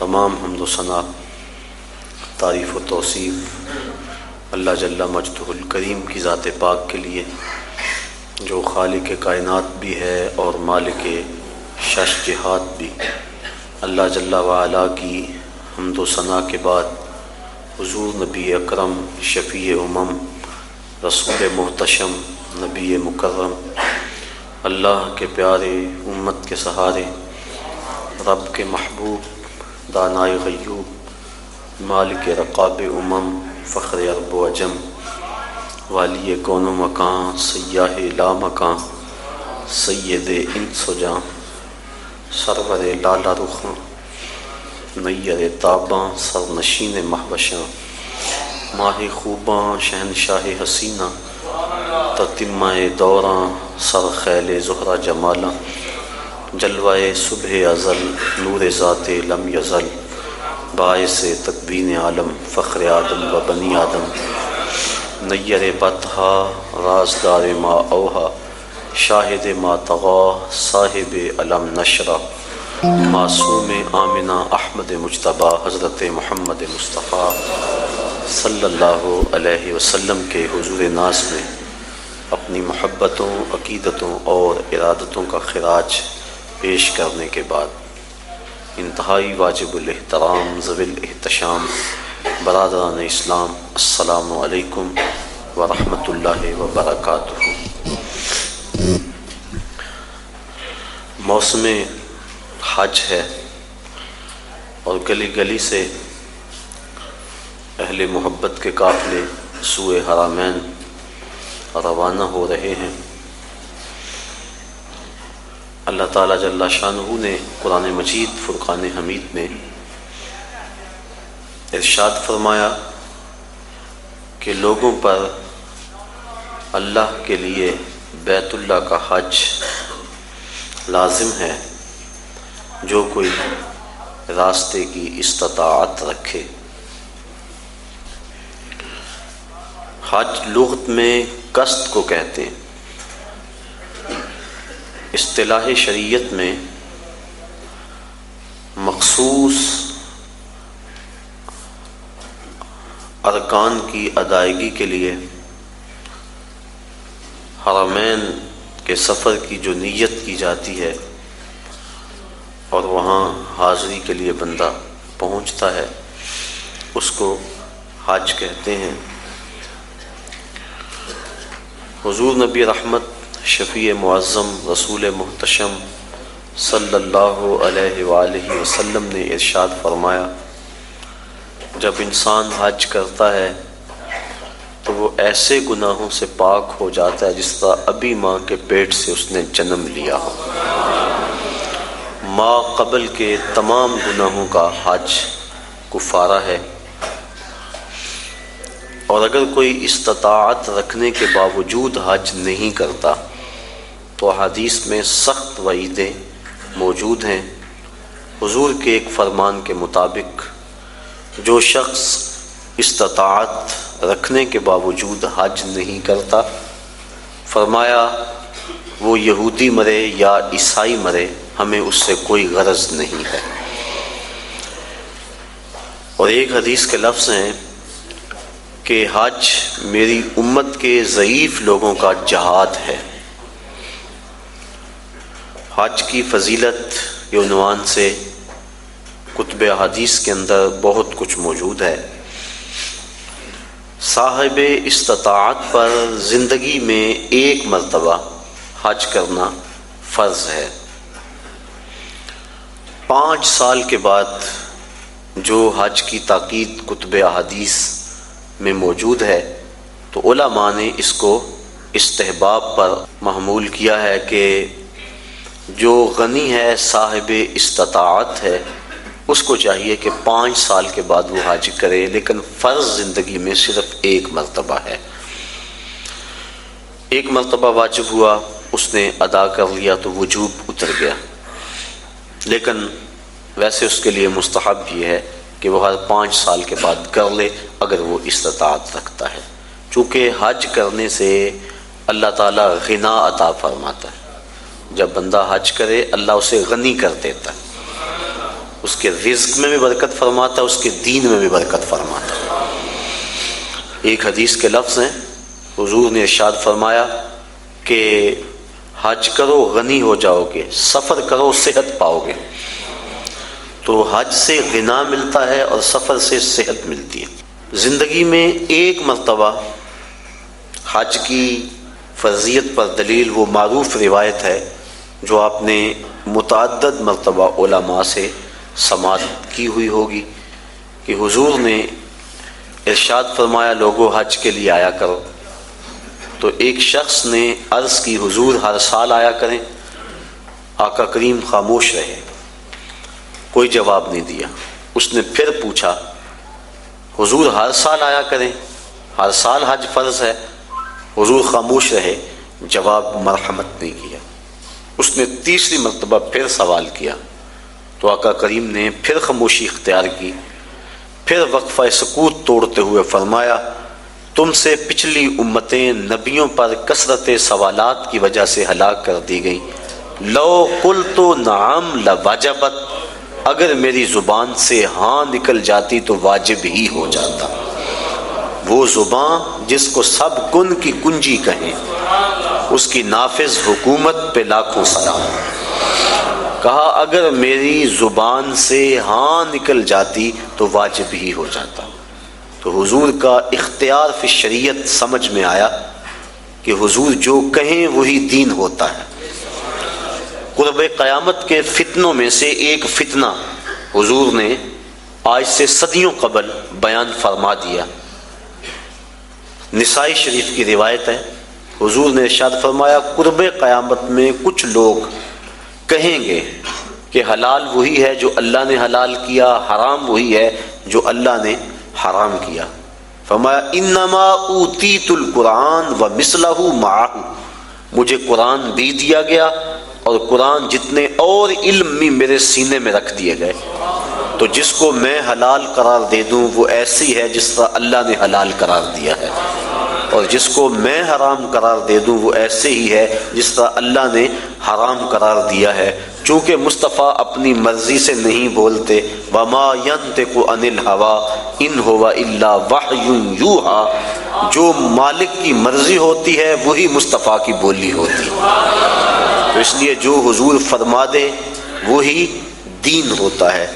تمام حمد و ثنا، تعریف و توصیف اللہ جل مجدہ الکریم کی ذات پاک کے لیے، جو خالق کائنات بھی ہے اور مالک شش جہات بھی۔ اللہ جل وعلا کی حمد و ثنا کے بعد حضور نبی اکرم شفیع امم رسول محتشم نبی مکرم، اللہ کے پیارے، امت کے سہارے، رب کے محبوب، دانائے غیوب، مالک رقاب امم، فخر عرب و عجم، والی کون و مکان، سیاہ لا مکان، سید انس و جاں، سرور لالا رخاں، نیر تاباں، سرنشین مہوشاں، ماہ خوباں، شہنشاہ حسینہ، تتمہ دوراں، سر خیل زہرہ جمالاں، جلوہ صبح ازل، نور ذات لم یزل، باعث تکوین عالم، فخر آدم و بنی آدم، نیر بطحا، رازدار ما اوہا، شاہد ما طغا، صاحب علم نشرہ، معصوم آمنہ احمد مجتبیٰ حضرت محمد مصطفیٰ صلی اللہ علیہ وسلم کے حضور ناز میں اپنی محبتوں، عقیدتوں اور ارادتوں کا خراج پیش کرنے کے بعد انتہائی واجب الاحترام ذوی الاحتشام برادران اسلام، السلام علیکم ورحمۃ اللہ وبرکاتہ۔ موسم حج ہے اور گلی گلی سے اہل محبت کے قافلے سوئے حرمین روانہ ہو رہے ہیں۔ اللہ تعالیٰ جل شانہ نے قرآن مجید فرقان حمید میں ارشاد فرمایا کہ لوگوں پر اللہ کے لیے بیت اللہ کا حج لازم ہے جو کوئی راستے کی استطاعت رکھے۔ حج لغت میں قصد کو کہتے ہیں، اصطلاح شریعت میں مخصوص ارکان کی ادائیگی کے لیے حرمین کے سفر کی جو نیت کی جاتی ہے اور وہاں حاضری کے لیے بندہ پہنچتا ہے، اس کو حج کہتے ہیں۔ حضور نبی رحمت شفیع معظم رسول محتشم صلی اللہ علیہ وآلہ وسلم نے ارشاد فرمایا، جب انسان حج کرتا ہے تو وہ ایسے گناہوں سے پاک ہو جاتا ہے جس طرح ابھی ماں کے پیٹ سے اس نے جنم لیا ہو۔ ماں قبل کے تمام گناہوں کا حج کفارہ ہے، اور اگر کوئی استطاعت رکھنے کے باوجود حج نہیں کرتا تو حدیث میں سخت وعیدیں موجود ہیں۔ حضور کے ایک فرمان کے مطابق جو شخص استطاعت رکھنے کے باوجود حج نہیں کرتا، فرمایا وہ یہودی مرے یا عیسائی مرے، ہمیں اس سے کوئی غرض نہیں ہے۔ اور ایک حدیث کے لفظ ہیں کہ حج میری امت کے ضعیف لوگوں کا جہاد ہے۔ حج کی فضیلت کے عنوان سے کتب حدیث کے اندر بہت کچھ موجود ہے۔ صاحب استطاعت پر زندگی میں ایک مرتبہ حج کرنا فرض ہے۔ 5 سال کے بعد جو حج کی تاکید کتب احادیث میں موجود ہے تو علماء نے اس کو استحباب پر محمول کیا ہے کہ جو غنی ہے، صاحب استطاعت ہے، اس کو چاہیے کہ 5 سال کے بعد وہ حج کرے، لیکن فرض زندگی میں صرف ایک مرتبہ ہے۔ ایک مرتبہ واجب ہوا، اس نے ادا کر لیا تو وجوب اتر گیا، لیکن ویسے اس کے لیے مستحب یہ ہے کہ وہ ہر 5 سال کے بعد کر لے اگر وہ استطاعت رکھتا ہے، چونکہ حج کرنے سے اللہ تعالیٰ غنا عطا فرماتا ہے۔ جب بندہ حج کرے اللہ اسے غنی کر دیتا ہے، اس کے رزق میں بھی برکت فرماتا ہے، اس کے دین میں بھی برکت فرماتا ہے۔ ایک حدیث کے لفظ ہیں، حضور نے ارشاد فرمایا کہ حج کرو غنی ہو جاؤ گے، سفر کرو صحت پاؤ گے۔ تو حج سے غنا ملتا ہے اور سفر سے صحت ملتی ہے۔ زندگی میں ایک مرتبہ حج کی فرضیت پر دلیل وہ معروف روایت ہے جو آپ نے متعدد مرتبہ علماء سے سماعت کی ہوئی ہوگی کہ حضور نے ارشاد فرمایا لوگوں حج کے لیے آیا کرو۔ تو ایک شخص نے عرض کی حضور ہر سال آیا کریں۔ آقا کریم خاموش رہے، کوئی جواب نہیں دیا۔ اس نے پھر پوچھا حضور ہر سال آیا کریں، ہر سال حج فرض ہے؟ حضور خاموش رہے، جواب مرحمت نہیں کیا۔ اس نے تیسری مرتبہ پھر سوال کیا تو آقا کریم نے پھر خاموشی اختیار کی، پھر وقفہ سکوت توڑتے ہوئے فرمایا تم سے پچھلی امتیں نبیوں پر کثرت سوالات کی وجہ سے ہلاک کر دی گئیں۔ لو قلت نعم لواجبت، اگر میری زبان سے ہاں نکل جاتی تو واجب ہی ہو جاتا۔ وہ زبان جس کو سب کن کی کنجی کہیں، اس کی نافذ حکومت پہ لاکھوں سلام۔ کہا اگر میری زبان سے ہاں نکل جاتی تو واجب ہی ہو جاتا۔ تو حضور کا اختیار فی شریعت سمجھ میں آیا کہ حضور جو کہیں وہی دین ہوتا ہے۔ قرب قیامت کے فتنوں میں سے ایک فتنہ حضور نے آج سے صدیوں قبل بیان فرما دیا۔ نسائی شریف کی روایت ہے، حضور نے ارشاد فرمایا قرب قیامت میں کچھ لوگ کہیں گے کہ حلال وہی ہے جو اللہ نے حلال کیا، حرام وہی ہے جو اللہ نے حرام کیا۔ فرمایا انما اوتیت القرآن ومثلہ معہ، مجھے قرآن بھی دیا گیا اور قرآن جتنے اور علم بھی میرے سینے میں رکھ دیے گئے۔ تو جس کو میں حلال قرار دے دوں وہ ایسی ہے جس طرح اللہ نے حلال قرار دیا ہے، اور جس کو میں حرام قرار دے دوں وہ ایسے ہی ہے جس طرح اللہ نے حرام قرار دیا ہے۔ چونکہ مصطفیٰ اپنی مرضی سے نہیں بولتے، وما ينطق عن الهوى ان هو الا وحی یوحی، جو مالک کی مرضی ہوتی ہے وہی مصطفیٰ کی بولی ہوتی ہے۔ تو اس لیے جو حضور فرما دے وہی دین ہوتا ہے۔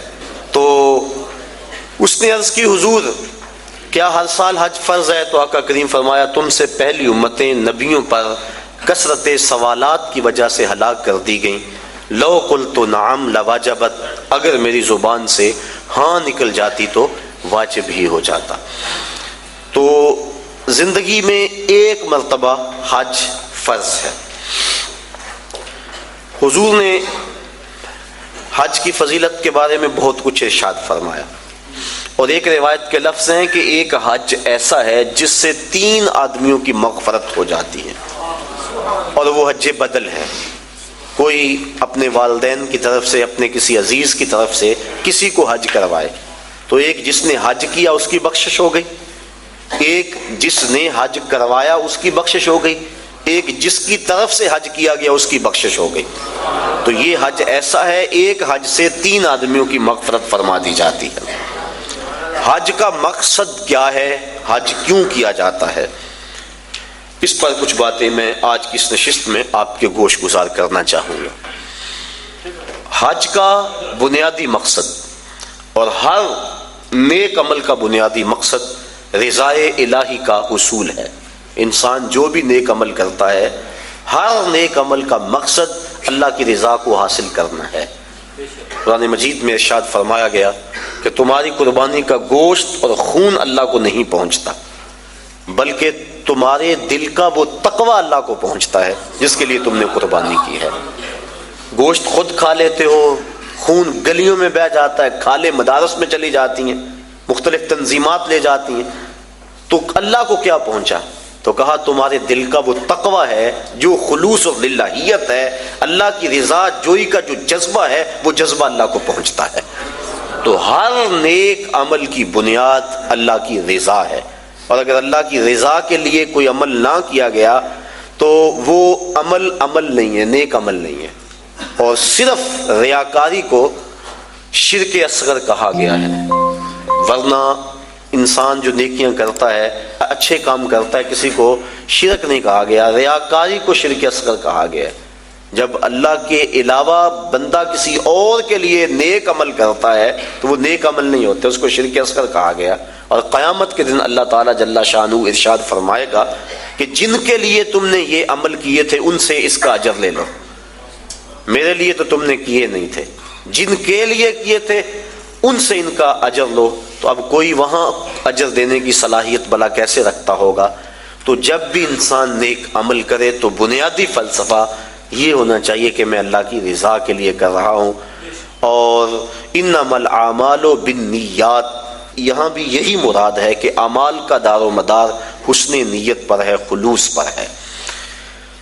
تو اس نے عرض کی حضور کیا ہر سال حج فرض ہے؟ تو آقا کریم فرمایا تم سے پہلی امتیں نبیوں پر کثرت سوالات کی وجہ سے ہلاک کر دی گئیں۔ لو قلت نعم لواجبت، اگر میری زبان سے ہاں نکل جاتی تو واجب ہی ہو جاتا۔ تو زندگی میں ایک مرتبہ حج فرض ہے۔ حضور نے حج کی فضیلت کے بارے میں بہت کچھ ارشاد فرمایا، اور ایک روایت کے لفظ ہیں کہ ایک حج ایسا ہے جس سے 3 آدمیوں کی مغفرت ہو جاتی ہے، اور وہ حج بدل ہے۔ کوئی اپنے والدین کی طرف سے، اپنے کسی عزیز کی طرف سے کسی کو حج کروائے تو ایک جس نے حج کیا اس کی بخشش ہو گئی، ایک جس نے حج کروایا اس کی بخشش ہو گئی، ایک جس کی طرف سے حج کیا گیا اس کی بخشش ہو گئی۔ تو یہ حج ایسا ہے، ایک حج سے 3 آدمیوں کی مغفرت فرما دی جاتی ہے۔ حج کا مقصد کیا ہے؟ حج کیوں کیا جاتا ہے؟ اس پر کچھ باتیں میں آج کی اس نشست میں آپ کے گوش گزار کرنا چاہوں گا۔ حج کا بنیادی مقصد اور ہر نیک عمل کا بنیادی مقصد رضائے الہی کا حصول ہے۔ انسان جو بھی نیک عمل کرتا ہے، ہر نیک عمل کا مقصد اللہ کی رضا کو حاصل کرنا ہے۔ قرآن مجید میں ارشاد فرمایا گیا کہ تمہاری قربانی کا گوشت اور خون اللہ کو نہیں پہنچتا، بلکہ تمہارے دل کا وہ تقوی اللہ کو پہنچتا ہے جس کے لیے تم نے قربانی کی ہے۔ گوشت خود کھا لیتے ہو، خون گلیوں میں بہہ جاتا ہے، کھالیں مدارس میں چلی جاتی ہیں، مختلف تنظیمات لے جاتی ہیں، تو اللہ کو کیا پہنچا؟ تو کہا تمہارے دل کا وہ تقوی ہے جو خلوص اور للہیت ہے، اللہ کی رضا جوئی کا جو جذبہ ہے وہ جذبہ اللہ کو پہنچتا ہے۔ تو ہر نیک عمل کی بنیاد اللہ کی رضا ہے، اور اگر اللہ کی رضا کے لیے کوئی عمل نہ کیا گیا تو وہ عمل نہیں ہے، نیک عمل نہیں ہے۔ اور صرف ریاکاری کو شرک اصغر کہا گیا ہے، ورنہ انسان جو نیکیاں کرتا ہے، اچھے کام کرتا ہے، کسی کو شرک نہیں کہا گیا، ریاکاری کو شرک اصغر کہا گیا ہے۔ جب اللہ کے علاوہ بندہ کسی اور کے لیے نیک عمل کرتا ہے تو وہ نیک عمل نہیں ہوتے، اس کو شرک اصغر کہا گیا۔ اور قیامت کے دن اللہ تعالیٰ جل شانہ ارشاد فرمائے گا کہ جن کے لیے تم نے یہ عمل کیے تھے ان سے اس کا اجر لے لو، میرے لیے تو تم نے کیے نہیں تھے، جن کے لیے کیے تھے ان سے ان کا اجر لو۔ تو اب کوئی وہاں اجر دینے کی صلاحیت بلا کیسے رکھتا ہوگا؟ تو جب بھی انسان نیک عمل کرے تو بنیادی فلسفہ یہ ہونا چاہیے کہ میں اللہ کی رضا کے لیے کر رہا ہوں۔ اور انما الاعمال بالنیات، یہاں بھی یہی مراد ہے کہ اعمال کا دار و مدار حسن نیت پر ہے، خلوص پر ہے۔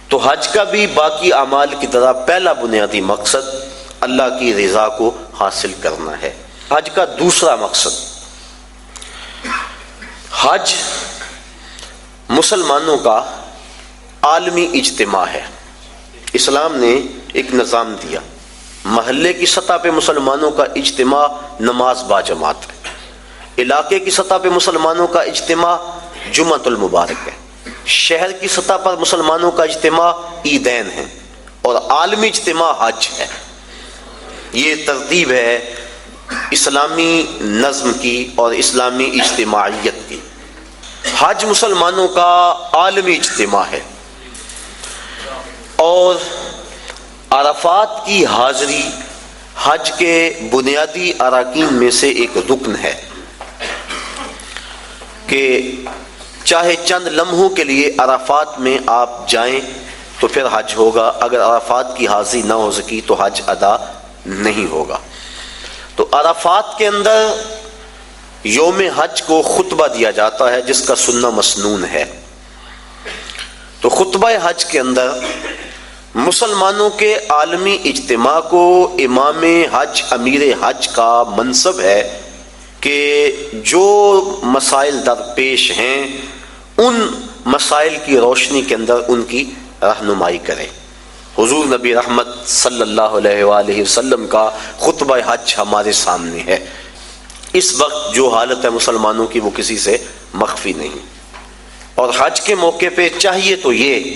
تو حج کا بھی باقی اعمال کی طرح پہلا بنیادی مقصد اللہ کی رضا کو حاصل کرنا ہے۔ حج کا دوسرا مقصد، حج مسلمانوں کا عالمی اجتماع ہے۔ اسلام نے ایک نظام دیا، محلے کی سطح پہ مسلمانوں کا اجتماع نماز با جماعت ہے، علاقے کی سطح پہ مسلمانوں کا اجتماع جمعۃ المبارک ہے، شہر کی سطح پر مسلمانوں کا اجتماع عیدین ہے، اور عالمی اجتماع حج ہے۔ یہ ترتیب ہے اسلامی نظم کی اور اسلامی اجتماعیت کی۔ حج مسلمانوں کا عالمی اجتماع ہے، اور عرفات کی حاضری حج کے بنیادی اراکین میں سے ایک رکن ہے کہ چاہے چند لمحوں کے لیے عرفات میں آپ جائیں تو پھر حج ہوگا، اگر عرفات کی حاضری نہ ہو سکی تو حج ادا نہیں ہوگا۔ تو عرفات کے اندر یوم حج کو خطبہ دیا جاتا ہے جس کا سننا مسنون ہے۔ تو خطبہ حج کے اندر مسلمانوں کے عالمی اجتماع کو امام حج، امیر حج کا منصب ہے کہ جو مسائل درپیش ہیں ان مسائل کی روشنی کے اندر ان کی رہنمائی کرے۔ حضور نبی رحمت صلی اللہ علیہ وآلہ وسلم کا خطبہ حج ہمارے سامنے ہے۔ اس وقت جو حالت ہے مسلمانوں کی وہ کسی سے مخفی نہیں، اور حج کے موقع پہ چاہیے تو یہ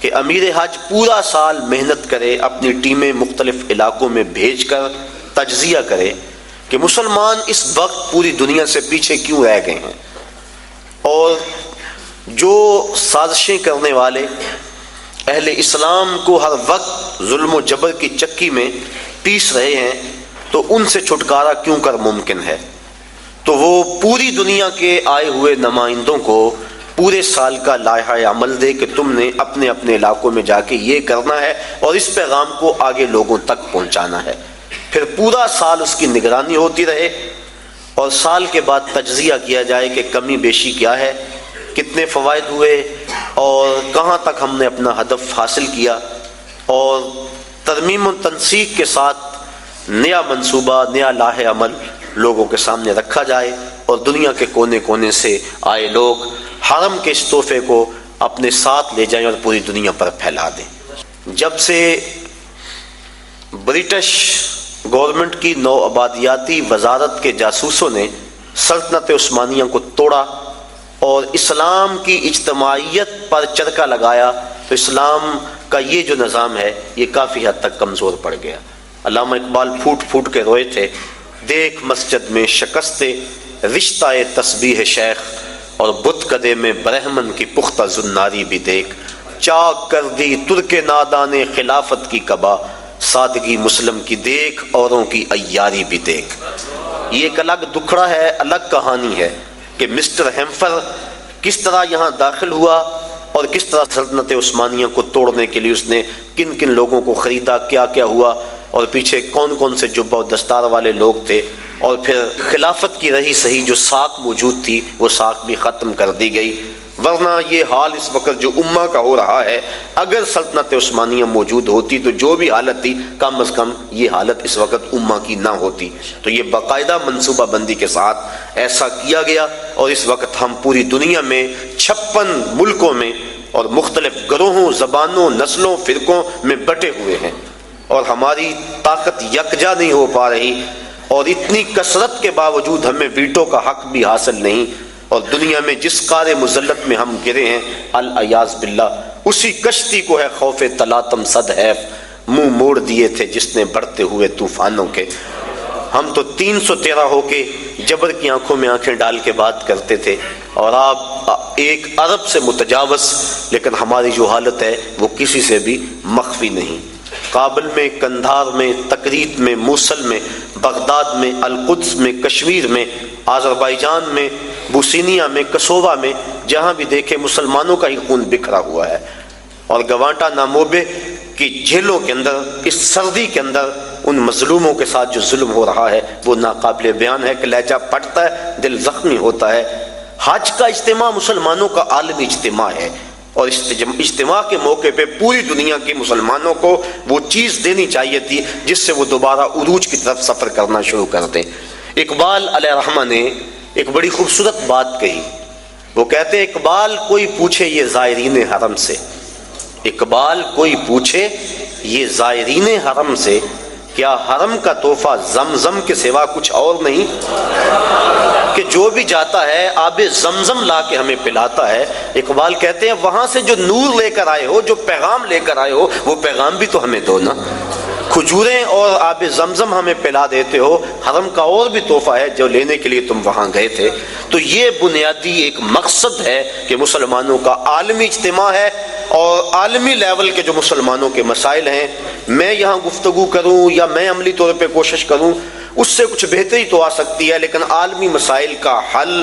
کہ امیر حج پورا سال محنت کرے، اپنی ٹیمیں مختلف علاقوں میں بھیج کر تجزیہ کرے کہ مسلمان اس وقت پوری دنیا سے پیچھے کیوں رہ گئے ہیں، اور جو سازشیں کرنے والے اہل اسلام کو ہر وقت ظلم و جبر کی چکی میں پیس رہے ہیں تو ان سے چھٹکارا کیوں کر ممکن ہے۔ تو وہ پوری دنیا کے آئے ہوئے نمائندوں کو پورے سال کا لائحہ عمل دے کہ تم نے اپنے اپنے علاقوں میں جا کے یہ کرنا ہے اور اس پیغام کو آگے لوگوں تک پہنچانا ہے۔ پھر پورا سال اس کی نگرانی ہوتی رہے، اور سال کے بعد تجزیہ کیا جائے کہ کمی بیشی کیا ہے، کتنے فوائد ہوئے، اور کہاں تک ہم نے اپنا ہدف حاصل کیا، اور ترمیم و تنسیق کے ساتھ نیا منصوبہ، نیا لائحہ عمل لوگوں کے سامنے رکھا جائے، اور دنیا کے کونے کونے سے آئے لوگ حرم کے اس تحفے کو اپنے ساتھ لے جائیں اور پوری دنیا پر پھیلا دیں۔ جب سے برٹش گورنمنٹ کی نوآبادیاتی وزارت کے جاسوسوں نے سلطنت عثمانیہ کو توڑا اور اسلام کی اجتماعیت پر چرکا لگایا تو اسلام کا یہ جو نظام ہے یہ کافی حد تک کمزور پڑ گیا۔ علامہ اقبال پھوٹ پھوٹ کے روئے تھے، دیکھ مسجد میں شکست رشتہ تسبیح شیخ، اور بت کدے میں برہمن کی پختہ زناری بھی دیکھ، چاک کر دی ترک نادان خلافت کی قبا، سادگی مسلم کی دیکھ اوروں کی عیاری بھی دیکھ۔ یہ ایک الگ دکھڑا ہے، الگ کہانی ہے کہ مسٹر ہیمفر کس طرح یہاں داخل ہوا اور کس طرح سلطنت عثمانیہ کو توڑنے کے لیے اس نے کن کن لوگوں کو خریدا، کیا کیا ہوا، اور پیچھے کون کون سے جبہ و دستار والے لوگ تھے، اور پھر خلافت کی رہی صحیح جو ساکھ موجود تھی وہ ساکھ بھی ختم کر دی گئی۔ ورنہ یہ حال اس وقت جو امہ کا ہو رہا ہے، اگر سلطنت عثمانیہ موجود ہوتی تو جو بھی حالت تھی کم از کم یہ حالت اس وقت امہ کی نہ ہوتی۔ تو یہ باقاعدہ منصوبہ بندی کے ساتھ ایسا کیا گیا، اور اس وقت ہم پوری دنیا میں 56 ملکوں میں اور مختلف گروہوں، زبانوں، نسلوں، فرقوں میں بٹے ہوئے ہیں، اور ہماری طاقت یکجا نہیں ہو پا رہی، اور اتنی کثرت کے باوجود ہمیں ویٹو کا حق بھی حاصل نہیں، اور دنیا میں جس قار مذلت میں ہم گرے ہیں العیاذ باللہ، اسی کشتی کو ہے خوف تلاطم صد حیف منہ موڑ دیے تھے جس نے بڑھتے ہوئے طوفانوں کے۔ ہم تو 313 ہو کے جبر کی آنکھوں میں آنکھیں ڈال کے بات کرتے تھے، اور آپ 1 ارب سے متجاوز، لیکن ہماری جو حالت ہے وہ کسی سے بھی مخفی نہیں۔ کابل میں، کندھار میں، تکریت میں، موصل میں، بغداد میں، القدس میں، کشمیر میں، آذربائیجان میں، بوسینیا میں، کسووا میں، جہاں بھی دیکھے مسلمانوں کا ہی خون بکھرا ہوا ہے، اور گوانٹا ناموبے کی جیلوں کے اندر اس سردی کے اندر ان مظلوموں کے ساتھ جو ظلم ہو رہا ہے وہ ناقابل بیان ہے کہ لہجہ پھٹتا ہے، دل زخمی ہوتا ہے۔ حج کا اجتماع مسلمانوں کا عالمی اجتماع ہے، اور اجتماع کے موقع پہ پوری دنیا کے مسلمانوں کو وہ چیز دینی چاہیے تھی جس سے وہ دوبارہ عروج کی طرف سفر کرنا شروع کر دیں۔ اقبال علیہ رحمہ نے ایک بڑی خوبصورت بات کہی، وہ کہتے ہیں اقبال کوئی پوچھے یہ زائرین حرم سے، اقبال کوئی پوچھے یہ زائرین حرم سے، کیا حرم کا تحفہ زمزم کے سوا کچھ اور نہیں؟ کہ جو بھی جاتا ہے آب زمزم لا کے ہمیں پلاتا ہے۔ اقبال کہتے ہیں وہاں سے جو نور لے کر آئے ہو، جو پیغام لے کر آئے ہو، وہ پیغام بھی تو ہمیں دو نا۔ کھجوریں اور آب زمزم ہمیں پلا دیتے ہو، حرم کا اور بھی تحفہ ہے جو لینے کے لیے تم وہاں گئے تھے۔ تو یہ بنیادی ایک مقصد ہے کہ مسلمانوں کا عالمی اجتماع ہے، اور عالمی لیول کے جو مسلمانوں کے مسائل ہیں، میں یہاں گفتگو کروں یا میں عملی طور پہ کوشش کروں، اس سے کچھ بہتری تو آ سکتی ہے، لیکن عالمی مسائل کا حل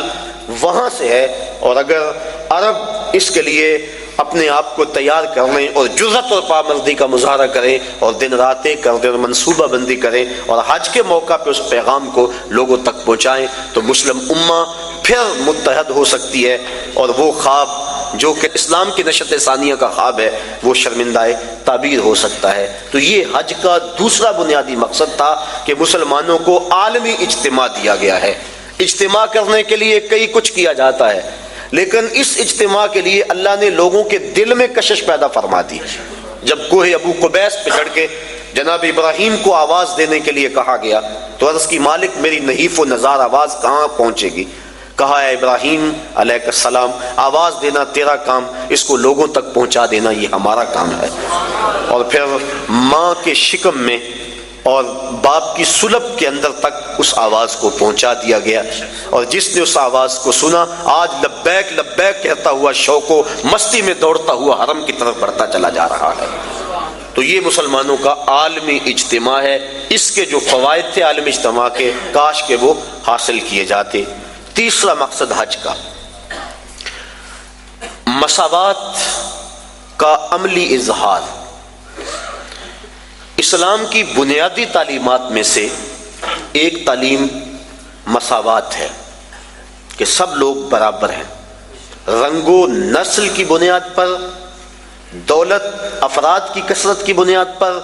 وہاں سے ہے۔ اور اگر عرب اس کے لیے اپنے آپ کو تیار کر لیں اور جرأت اور پابندی کا مظاہرہ کریں اور دن راتیں کر دیں اور منصوبہ بندی کریں اور حج کے موقع پہ اس پیغام کو لوگوں تک پہنچائیں، تو مسلم امہ پھر متحد ہو سکتی ہے، اور وہ خواب جو کہ اسلام کی نشت ثانیہ کا خواب ہے وہ شرمندہ تعبیر ہو سکتا ہے۔ تو یہ حج کا دوسرا بنیادی مقصد تھا کہ مسلمانوں کو عالمی اجتماع دیا گیا ہے۔ اجتماع کرنے کے لیے کئی کچھ کیا جاتا ہے، لیکن اس اجتماع کے لیے اللہ نے لوگوں کے دل میں کشش پیدا فرما دی۔ جب کوہ ابو قبیس پہ چڑھ کے جناب ابراہیم کو آواز دینے کے لیے کہا گیا تو عرض کی مالک میری نحیف و نزار آواز کہاں پہنچے گی؟ کہا ہے ابراہیم علیہ السلام آواز دینا تیرا کام، اس کو لوگوں تک پہنچا دینا یہ ہمارا کام ہے۔ اور پھر ماں کے شکم میں اور باپ کی سلب کے اندر تک اس آواز کو پہنچا دیا گیا، اور جس نے اس آواز کو سنا آج لبیک لبیک کہتا ہوا شوق و مستی میں دوڑتا ہوا حرم کی طرف بڑھتا چلا جا رہا ہے۔ تو یہ مسلمانوں کا عالمی اجتماع ہے، اس کے جو فوائد تھے عالمی اجتماع کے کاش کہ وہ حاصل کیے جاتے۔ تیسرا مقصد حج کا مساوات کا عملی اظہار۔ اسلام کی بنیادی تعلیمات میں سے ایک تعلیم مساوات ہے کہ سب لوگ برابر ہیں، رنگ و نسل کی بنیاد پر، دولت افراد کی کثرت کی بنیاد پر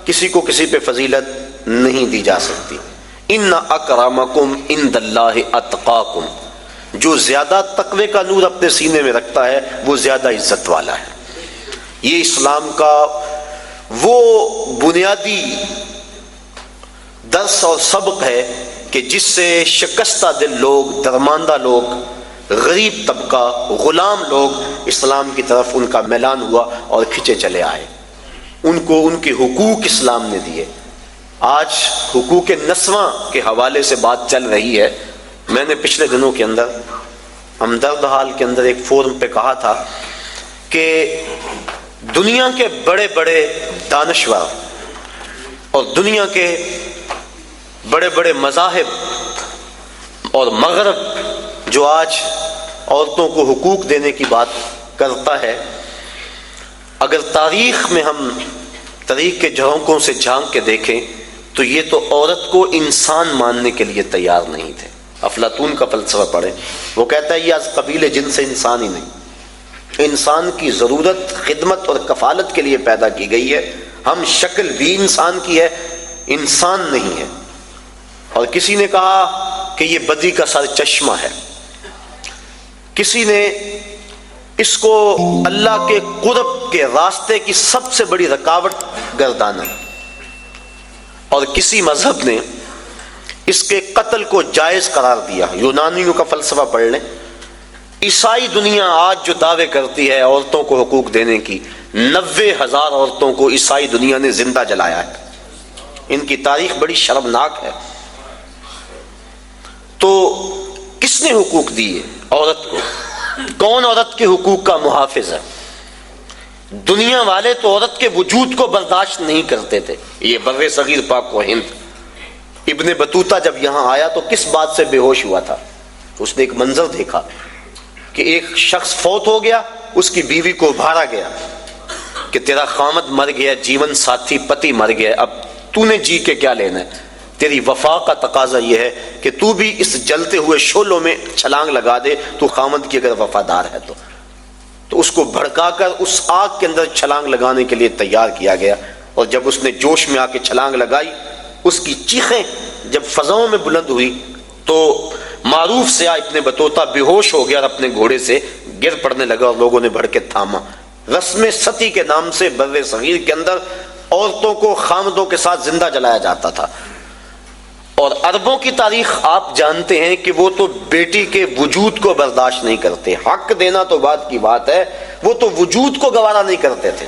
کسی کو کسی پہ فضیلت نہیں دی جا سکتی۔ ان اکرمکم عند اللہ اتقاکم، جو زیادہ تقوی کا نور اپنے سینے میں رکھتا ہے وہ زیادہ عزت والا ہے۔ یہ اسلام کا وہ بنیادی درس اور سبق ہے کہ جس سے شکستہ دل لوگ، درماندہ لوگ، غریب طبقہ، غلام لوگ اسلام کی طرف ان کا میلان ہوا اور کھچے چلے آئے، ان کو ان کے حقوق اسلام نے دیے۔ آج حقوق نسواں کے حوالے سے بات چل رہی ہے۔ میں نے پچھلے دنوں کے اندر ہمدرد حال کے اندر ایک فورم پہ کہا تھا کہ دنیا کے بڑے بڑے دانشور اور دنیا کے بڑے بڑے مذاہب اور مغرب جو آج عورتوں کو حقوق دینے کی بات کرتا ہے، اگر تاریخ میں ہم تاریخ کے جھونکوں سے جھانک کے دیکھیں تو یہ تو عورت کو انسان ماننے کے لیے تیار نہیں تھے۔ افلاطون کا فلسفہ پڑھیں، وہ کہتا ہے یہ از قبیل جن سے انسان ہی نہیں، انسان کی ضرورت خدمت اور کفالت کے لیے پیدا کی گئی ہے، ہم شکل بھی انسان کی ہے، انسان نہیں ہے۔ اور کسی نے کہا کہ یہ بدی کا سر چشمہ ہے، کسی نے اس کو اللہ کے قرب کے راستے کی سب سے بڑی رکاوٹ گردانا، اور کسی مذہب نے اس کے قتل کو جائز قرار دیا۔ یونانیوں کا فلسفہ پڑھ لیں، عیسائی دنیا آج جو دعوے کرتی ہے عورتوں کو حقوق دینے کی، 90,000 عورتوں کو عیسائی دنیا نے زندہ جلایا ہے۔ ان کی تاریخ بڑی شرمناک ہے۔ تو کس نے حقوق دیے عورت کو؟ کون عورت کے حقوق کا محافظ ہے؟ دنیا والے تو عورت کے وجود کو برداشت نہیں کرتے تھے۔ یہ بر صغیر پاک و ہند، ابن بطوطہ جب یہاں آیا تو کس بات سے بے ہوش ہوا تھا؟ اس نے ایک منظر دیکھا کہ ایک شخص فوت ہو گیا، اس کی بیوی کو ابھارا گیا کہ تیرا خامد مر گیا، جیون ساتھی پتی مر گیا، اب تو نے جی کے کیا لینا ہے؟ تیری وفا کا تقاضا یہ ہے کہ تو بھی اس جلتے ہوئے شعلوں میں چھلانگ لگا دے، تو خامد کی اگر وفادار ہے تو اس کو بھڑکا کر اس آگ کے اندر چھلانگ لگانے کے لیے تیار کیا گیا۔ اور جب اس نے جوش میں آ کے چھلانگ لگائی، اس کی چیخیں جب فضاؤں میں بلند ہوئی تو معروف سیاح ابن بطوطہ بے ہوش ہو گیا اور اپنے گھوڑے سے گر پڑنے لگا، اور لوگوں نے بڑھ کے تھاما۔ رسم ستی کے نام سے بر صغیر کے اندر عورتوں کو خامدوں کے ساتھ زندہ جلایا جاتا تھا۔ اور عربوں کی تاریخ آپ جانتے ہیں کہ وہ تو بیٹی کے وجود کو برداشت نہیں کرتے، حق دینا تو بات کی بات ہے، وہ تو وجود کو گوارا نہیں کرتے تھے۔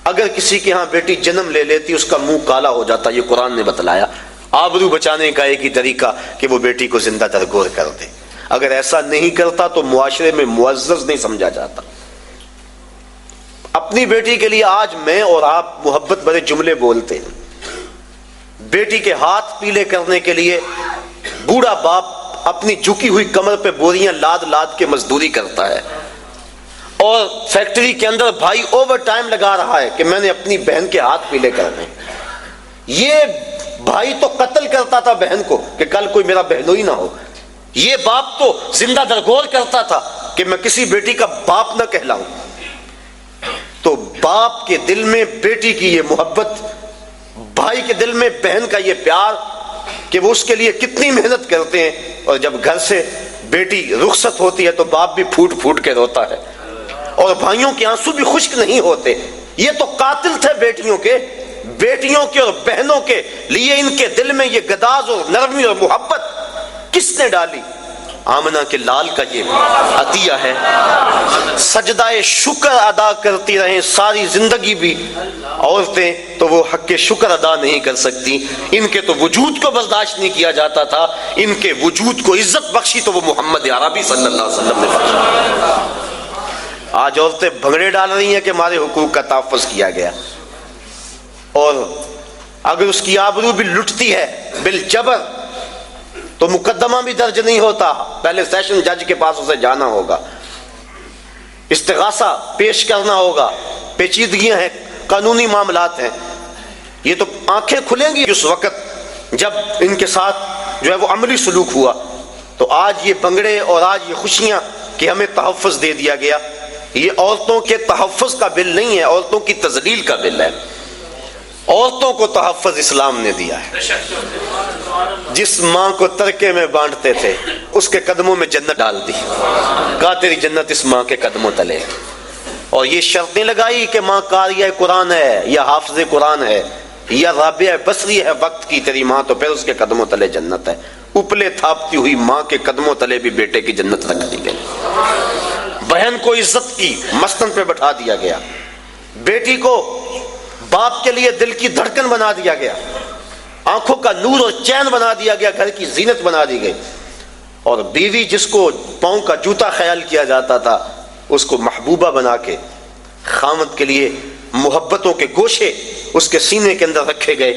اگر کسی کے ہاں بیٹی جنم لے لیتی اس کا منہ کالا ہو جاتا، یہ قرآن نے بتلایا۔ آبرو بچانے کا ایک ہی طریقہ کہ وہ بیٹی کو زندہ درگور کر دے، اگر ایسا نہیں کرتا تو معاشرے میں معزز نہیں سمجھا جاتا۔ اپنی بیٹی کے لیے آج میں اور آپ محبت بھرے جملے بولتے ہیں، بیٹی کے ہاتھ پیلے کرنے کے لیے بوڑھا باپ اپنی جھکی ہوئی کمر پہ بوریاں لاد لاد کے مزدوری کرتا ہے، اور فیکٹری کے اندر بھائی اوور ٹائم لگا رہا ہے کہ میں نے اپنی بہن کے ہاتھ پیلے کرنے۔ یہ بھائی تو قتل کرتا تھا بہن کو کہ کل کوئی میرا بہنوئی نہ ہو، یہ باپ تو زندہ درگور کرتا تھا کہ میں کسی بیٹی کا باپ نہ کہلاؤں۔ تو باپ کے دل میں بیٹی کی یہ محبت، بھائی کے دل میں بہن کا یہ پیار کہ وہ اس کے لیے کتنی محنت کرتے ہیں، اور جب گھر سے بیٹی رخصت ہوتی ہے تو باپ بھی پھوٹ پھوٹ کے روتا ہے، اور بھائیوں کے آنسو بھی خشک نہیں ہوتے۔ یہ تو قاتل تھے بیٹیوں کے اور بہنوں کے لیے، ان کے دل میں یہ گداز اور نرمی اور محبت کس نے ڈالی؟ آمنہ کے لال کا یہ عطیہ ہے۔ سجدہ شکر ادا کرتی رہیں ساری زندگی بھی عورتیں، تو وہ حق شکر ادا نہیں کر سکتی۔ ان کے تو وجود کو برداشت نہیں کیا جاتا تھا، ان کے وجود کو عزت بخشی تو وہ محمد عربی صلی اللہ علیہ وسلم نے بخشی۔ آج عورتیں بھنگڑے ڈال رہی ہیں کہ ہمارے حقوق کا تحفظ کیا گیا، اور اگر اس کی آبرو بھی لٹتی ہے بالجبر تو مقدمہ بھی درج نہیں ہوتا، پہلے سیشن جج کے پاس اسے جانا ہوگا، استغاثہ پیش کرنا ہوگا، پیچیدگیاں ہیں، قانونی معاملات ہیں۔ یہ تو آنکھیں کھلیں گی اس وقت جب ان کے ساتھ جو ہے وہ عملی سلوک ہوا۔ تو آج یہ بنگڑے اور آج یہ خوشیاں کہ ہمیں تحفظ دے دیا گیا، یہ عورتوں کے تحفظ کا بل نہیں ہے، عورتوں کی تذلیل کا بل ہے۔ عورتوں کو تحفظ اسلام نے دیا ہے۔ جس ماں کو ترکے میں بانٹتے تھے اس کے قدموں میں جنت ڈال دی، کہا تیری جنت اس ماں کے قدموں تلے، اور یہ شرطیں لگائی کہ ماں قاریہ قرآن ہے یا حافظ قرآن ہے یا رابعہ بصری ہے وقت کی تیری ماں، تو پھر اس کے قدموں تلے جنت ہے۔ اپلے تھاپتی ہوئی ماں کے قدموں تلے بھی بیٹے کی جنت رکھ دی گئی۔ بہن کو عزت کی مستن پہ بٹھا دیا گیا، بیٹی کو باپ کے لیے دل کی دھڑکن بنا دیا گیا، آنکھوں کا نور اور چین بنا دیا گیا، گھر کی زینت بنا دی گئی، اور بیوی جس کو پاؤں کا جوتا خیال کیا جاتا تھا اس کو محبوبہ بنا کے خامد کے لیے محبتوں کے گوشے اس کے سینے کے اندر رکھے گئے۔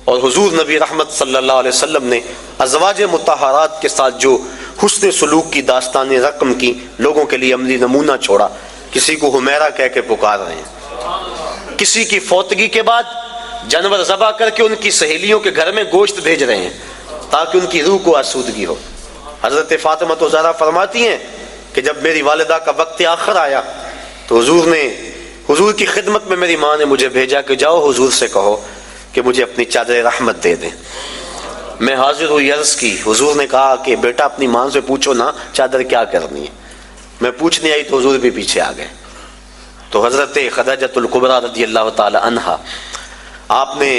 اور حضور نبی رحمت صلی اللہ علیہ وسلم نے ازواج مطہرات کے ساتھ جو حسن سلوک کی داستانیں رقم کی، لوگوں کے لیے عملی نمونہ چھوڑا۔ کسی کو حمیرہ کہہ کے پکار رہے ہیں، کسی کی فوتگی کے بعد جانور ذبح کر کے ان کی سہیلیوں کے گھر میں گوشت بھیج رہے ہیں تاکہ ان کی روح کو آسودگی ہو۔ حضرت فاطمہ تو زہرا فرماتی ہیں کہ جب میری والدہ کا وقت آخر آیا تو حضور کی خدمت میں میری ماں نے مجھے بھیجا کہ جاؤ حضور سے کہو کہ مجھے اپنی چادر رحمت دے دیں۔ میں حاضر ہوئی، عرض کی، حضور نے کہا کہ بیٹا اپنی ماں سے پوچھو نا چادر کیا کرنی ہے۔ میں پوچھنے آئی تو حضور بھی پیچھے آ گئے۔ تو حضرت خدیجہ الکبریٰ رضی اللہ تعالی عنہا آپ نے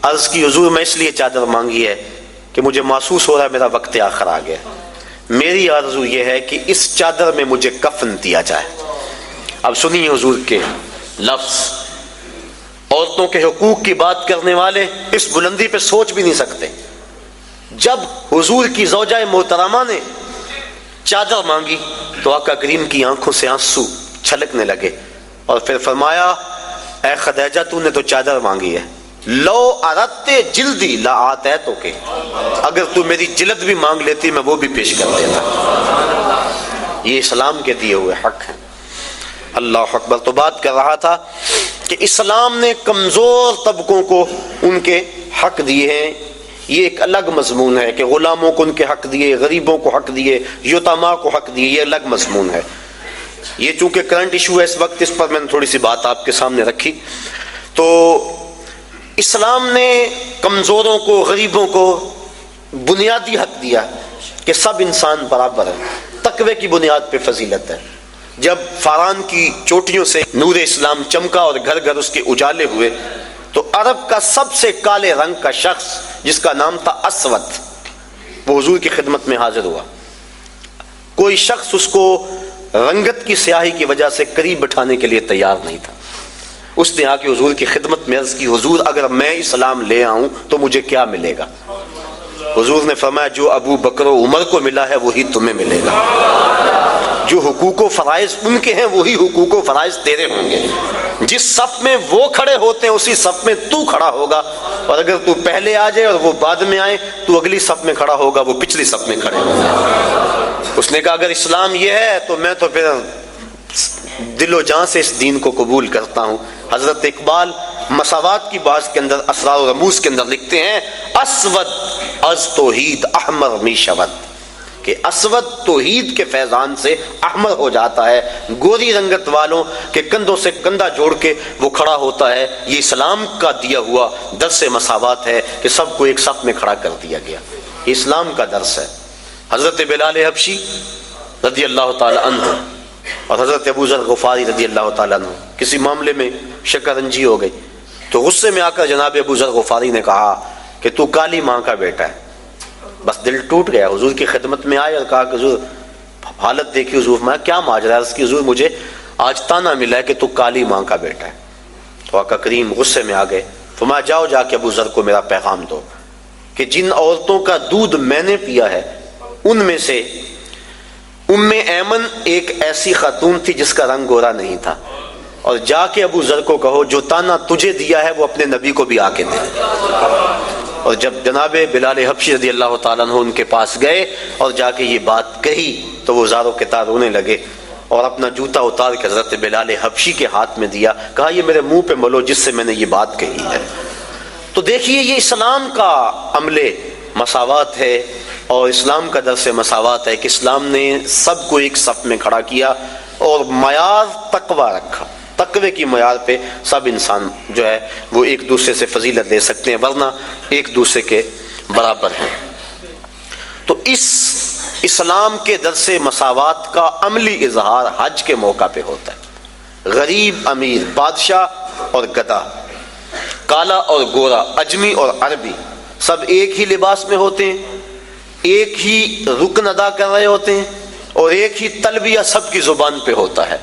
عرض کی حضور میں اس لیے چادر مانگی ہے کہ مجھے محسوس ہو رہا ہے میرا وقت آخر آ گیا، میری آرزو یہ ہے کہ اس چادر میں مجھے کفن دیا جائے۔ اب سنیے حضور کے لفظ، عورتوں کے حقوق کی بات کرنے والے اس بلندی پہ سوچ بھی نہیں سکتے۔ جب حضور کی زوجہ محترمہ نے چادر مانگی تو آقا کریم کی آنکھوں سے آنسو چھلکنے لگے، اور پھر فرمایا اے خدیجہ تو نے تو چادر مانگی ہے، لو اردت جلدی لا آتیتو کے، اگر تو میری جلد بھی مانگ لیتی میں وہ بھی پیش کر دیتا۔ یہ اسلام کے دیے ہوئے حق ہیں۔ اللہ اکبر۔ تو بات کر رہا تھا کہ اسلام نے کمزور طبقوں کو ان کے حق دیے ہیں، یہ ایک الگ مضمون ہے کہ غلاموں کو ان کے حق دیے، غریبوں کو حق دیے، یتیماں کو حق دیے، یہ الگ مضمون ہے۔ یہ چونکہ کرنٹ ایشو ہے اس وقت، اس پر میں نے تھوڑی سی بات آپ کے سامنے رکھی۔ تو اسلام نے کمزوروں کو، غریبوں کو بنیادی حق دیا کہ سب انسان برابر ہیں، تقوی کی بنیاد پہ فضیلت ہے۔ جب فاران کی چوٹیوں سے نور اسلام چمکا اور گھر گھر اس کے اجالے ہوئے تو عرب کا سب سے کالے رنگ کا شخص جس کا نام تھا اسود، وہ حضور کی خدمت میں حاضر ہوا۔ کوئی شخص اس کو رنگت کی سیاہی کی وجہ سے قریب بٹھانے کے لیے تیار نہیں تھا۔ اس نے آ کے حضور کی خدمت میں عرض کی حضور اگر میں اسلام لے آؤں تو مجھے کیا ملے گا؟ حضور نے فرمایا جو ابو بکر و عمر کو ملا ہے وہی تمہیں ملے گا، جو حقوق و فرائض ان کے ہیں وہی حقوق و فرائض تیرے ہوں گے، جس صف میں وہ کھڑے ہوتے ہیں اسی صف میں تو کھڑا ہوگا، اور اگر تو پہلے آ جائے اور وہ بعد میں آئے تو اگلی صف میں کھڑا ہوگا، وہ پچھلی صف میں کھڑے ہوں گے۔ اس نے کہا اگر اسلام یہ ہے تو میں تو پھر دل و جان سے اس دین کو قبول کرتا ہوں۔ حضرت اقبال مساوات کی بات کے اندر اسرار و رموز کے اندر لکھتے ہیں اسود از توحید احمر می شود، کہ اسود توحید کے فیضان سے احمر ہو جاتا ہے، گوری رنگت والوں کے کندھوں سے کندھا جوڑ کے وہ کھڑا ہوتا ہے۔ یہ اسلام کا دیا ہوا درس مساوات ہے کہ سب کو ایک صف میں کھڑا کر دیا گیا، یہ اسلام کا درس ہے۔ حضرت بلال حبشی رضی اللہ تعالی عنہ اور حضرت ابو ذر غفاری رضی اللہ تعالیٰ عنہ کسی معاملے میں شکنجی ہو گئی تو غصے میں آ کر جناب ابو ذر غفاری نے کہا کہ تو کالی ماں کا بیٹا ہے۔ بس دل ٹوٹ گیا، حضور کی خدمت میں آئے اور کہا کہ حضور حالت دیکھی، حضور میں کیا ماجرا ہے؟ اس کی حضور مجھے آج تانا ملا ہے کہ تو کالی ماں کا بیٹا ہے۔ تو آقا کریم غصے میں آ گئے، فرمایا جاؤ جا کے ابو ذر کو میرا پیغام دو کہ جن عورتوں کا دودھ میں نے پیا ہے ان میں سے ام ایمن ایک ایسی خاتون تھی جس کا رنگ گورا نہیں تھا، اور جا کے ابو ذر کو کہو جو تانا تجھے دیا ہے وہ اپنے نبی کو بھی آ کے دے۔ اور جب جناب بلال حبشی رضی اللہ تعالیٰ عنہ ان کے پاس گئے اور جا کے یہ بات کہی تو وہ زاروں کے تار رونے لگے اور اپنا جوتا اتار کے حضرت بلال حبشی کے ہاتھ میں دیا، کہا یہ میرے منہ پہ ملو جس سے میں نے یہ بات کہی ہے۔ تو دیکھیے یہ اسلام کا عمل مساوات ہے اور اسلام کا درس مساوات ہے کہ اسلام نے سب کو ایک صف میں کھڑا کیا اور معیار تقوی رکھا، تقوی کی معیار پہ سب انسان جو ہے وہ ایک دوسرے سے فضیلت لے سکتے ہیں ورنہ ایک دوسرے کے برابر ہیں۔ تو اس اسلام کے درس مساوات کا عملی اظہار حج کے موقع پہ ہوتا ہے۔ غریب امیر، بادشاہ اور گدھا، کالا اور گورا، اجمی اور عربی سب ایک ہی لباس میں ہوتے ہیں، ایک ہی رکن ادا کر رہے ہوتے ہیں اور ایک ہی تلبیہ سب کی زبان پہ ہوتا ہے۔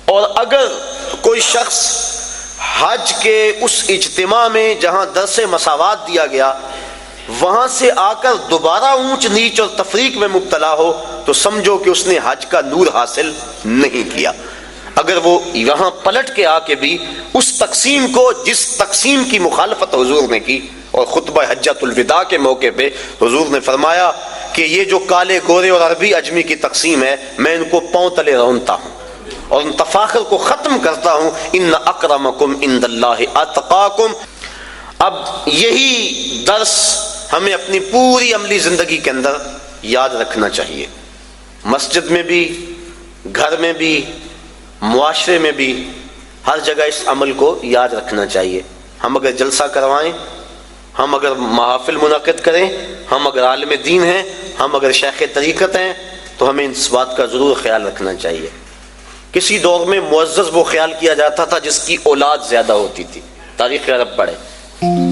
اور اگر کوئی شخص حج کے اس اجتماع میں جہاں درس مساوات دیا گیا وہاں سے آ کر دوبارہ اونچ نیچ اور تفریق میں مبتلا ہو تو سمجھو کہ اس نے حج کا نور حاصل نہیں کیا۔ اگر وہ یہاں پلٹ کے آ کے بھی اس تقسیم کو جس تقسیم کی مخالفت حضور نے کی، اور خطبہ حجۃ الوداع کے موقع پہ حضور نے فرمایا کہ یہ جو کالے گورے اور عربی اجمی کی تقسیم ہے میں ان کو پاؤں تلے رونتا ہوں اور ان تفاخر کو ختم کرتا ہوں، ان اکرمکم عند اللہ اتقاکم۔ اب یہی درس ہمیں اپنی پوری عملی زندگی کے اندر یاد رکھنا چاہیے، مسجد میں بھی، گھر میں بھی، معاشرے میں بھی، ہر جگہ اس عمل کو یاد رکھنا چاہیے۔ ہم اگر جلسہ کروائیں، ہم اگر محافل منعقد کریں، ہم اگر عالم دین ہیں، ہم اگر شیخ طریقت ہیں تو ہمیں اس بات کا ضرور خیال رکھنا چاہیے۔ کسی دور میں معزز وہ خیال کیا جاتا تھا جس کی اولاد زیادہ ہوتی تھی، تاریخ عرب پڑھے،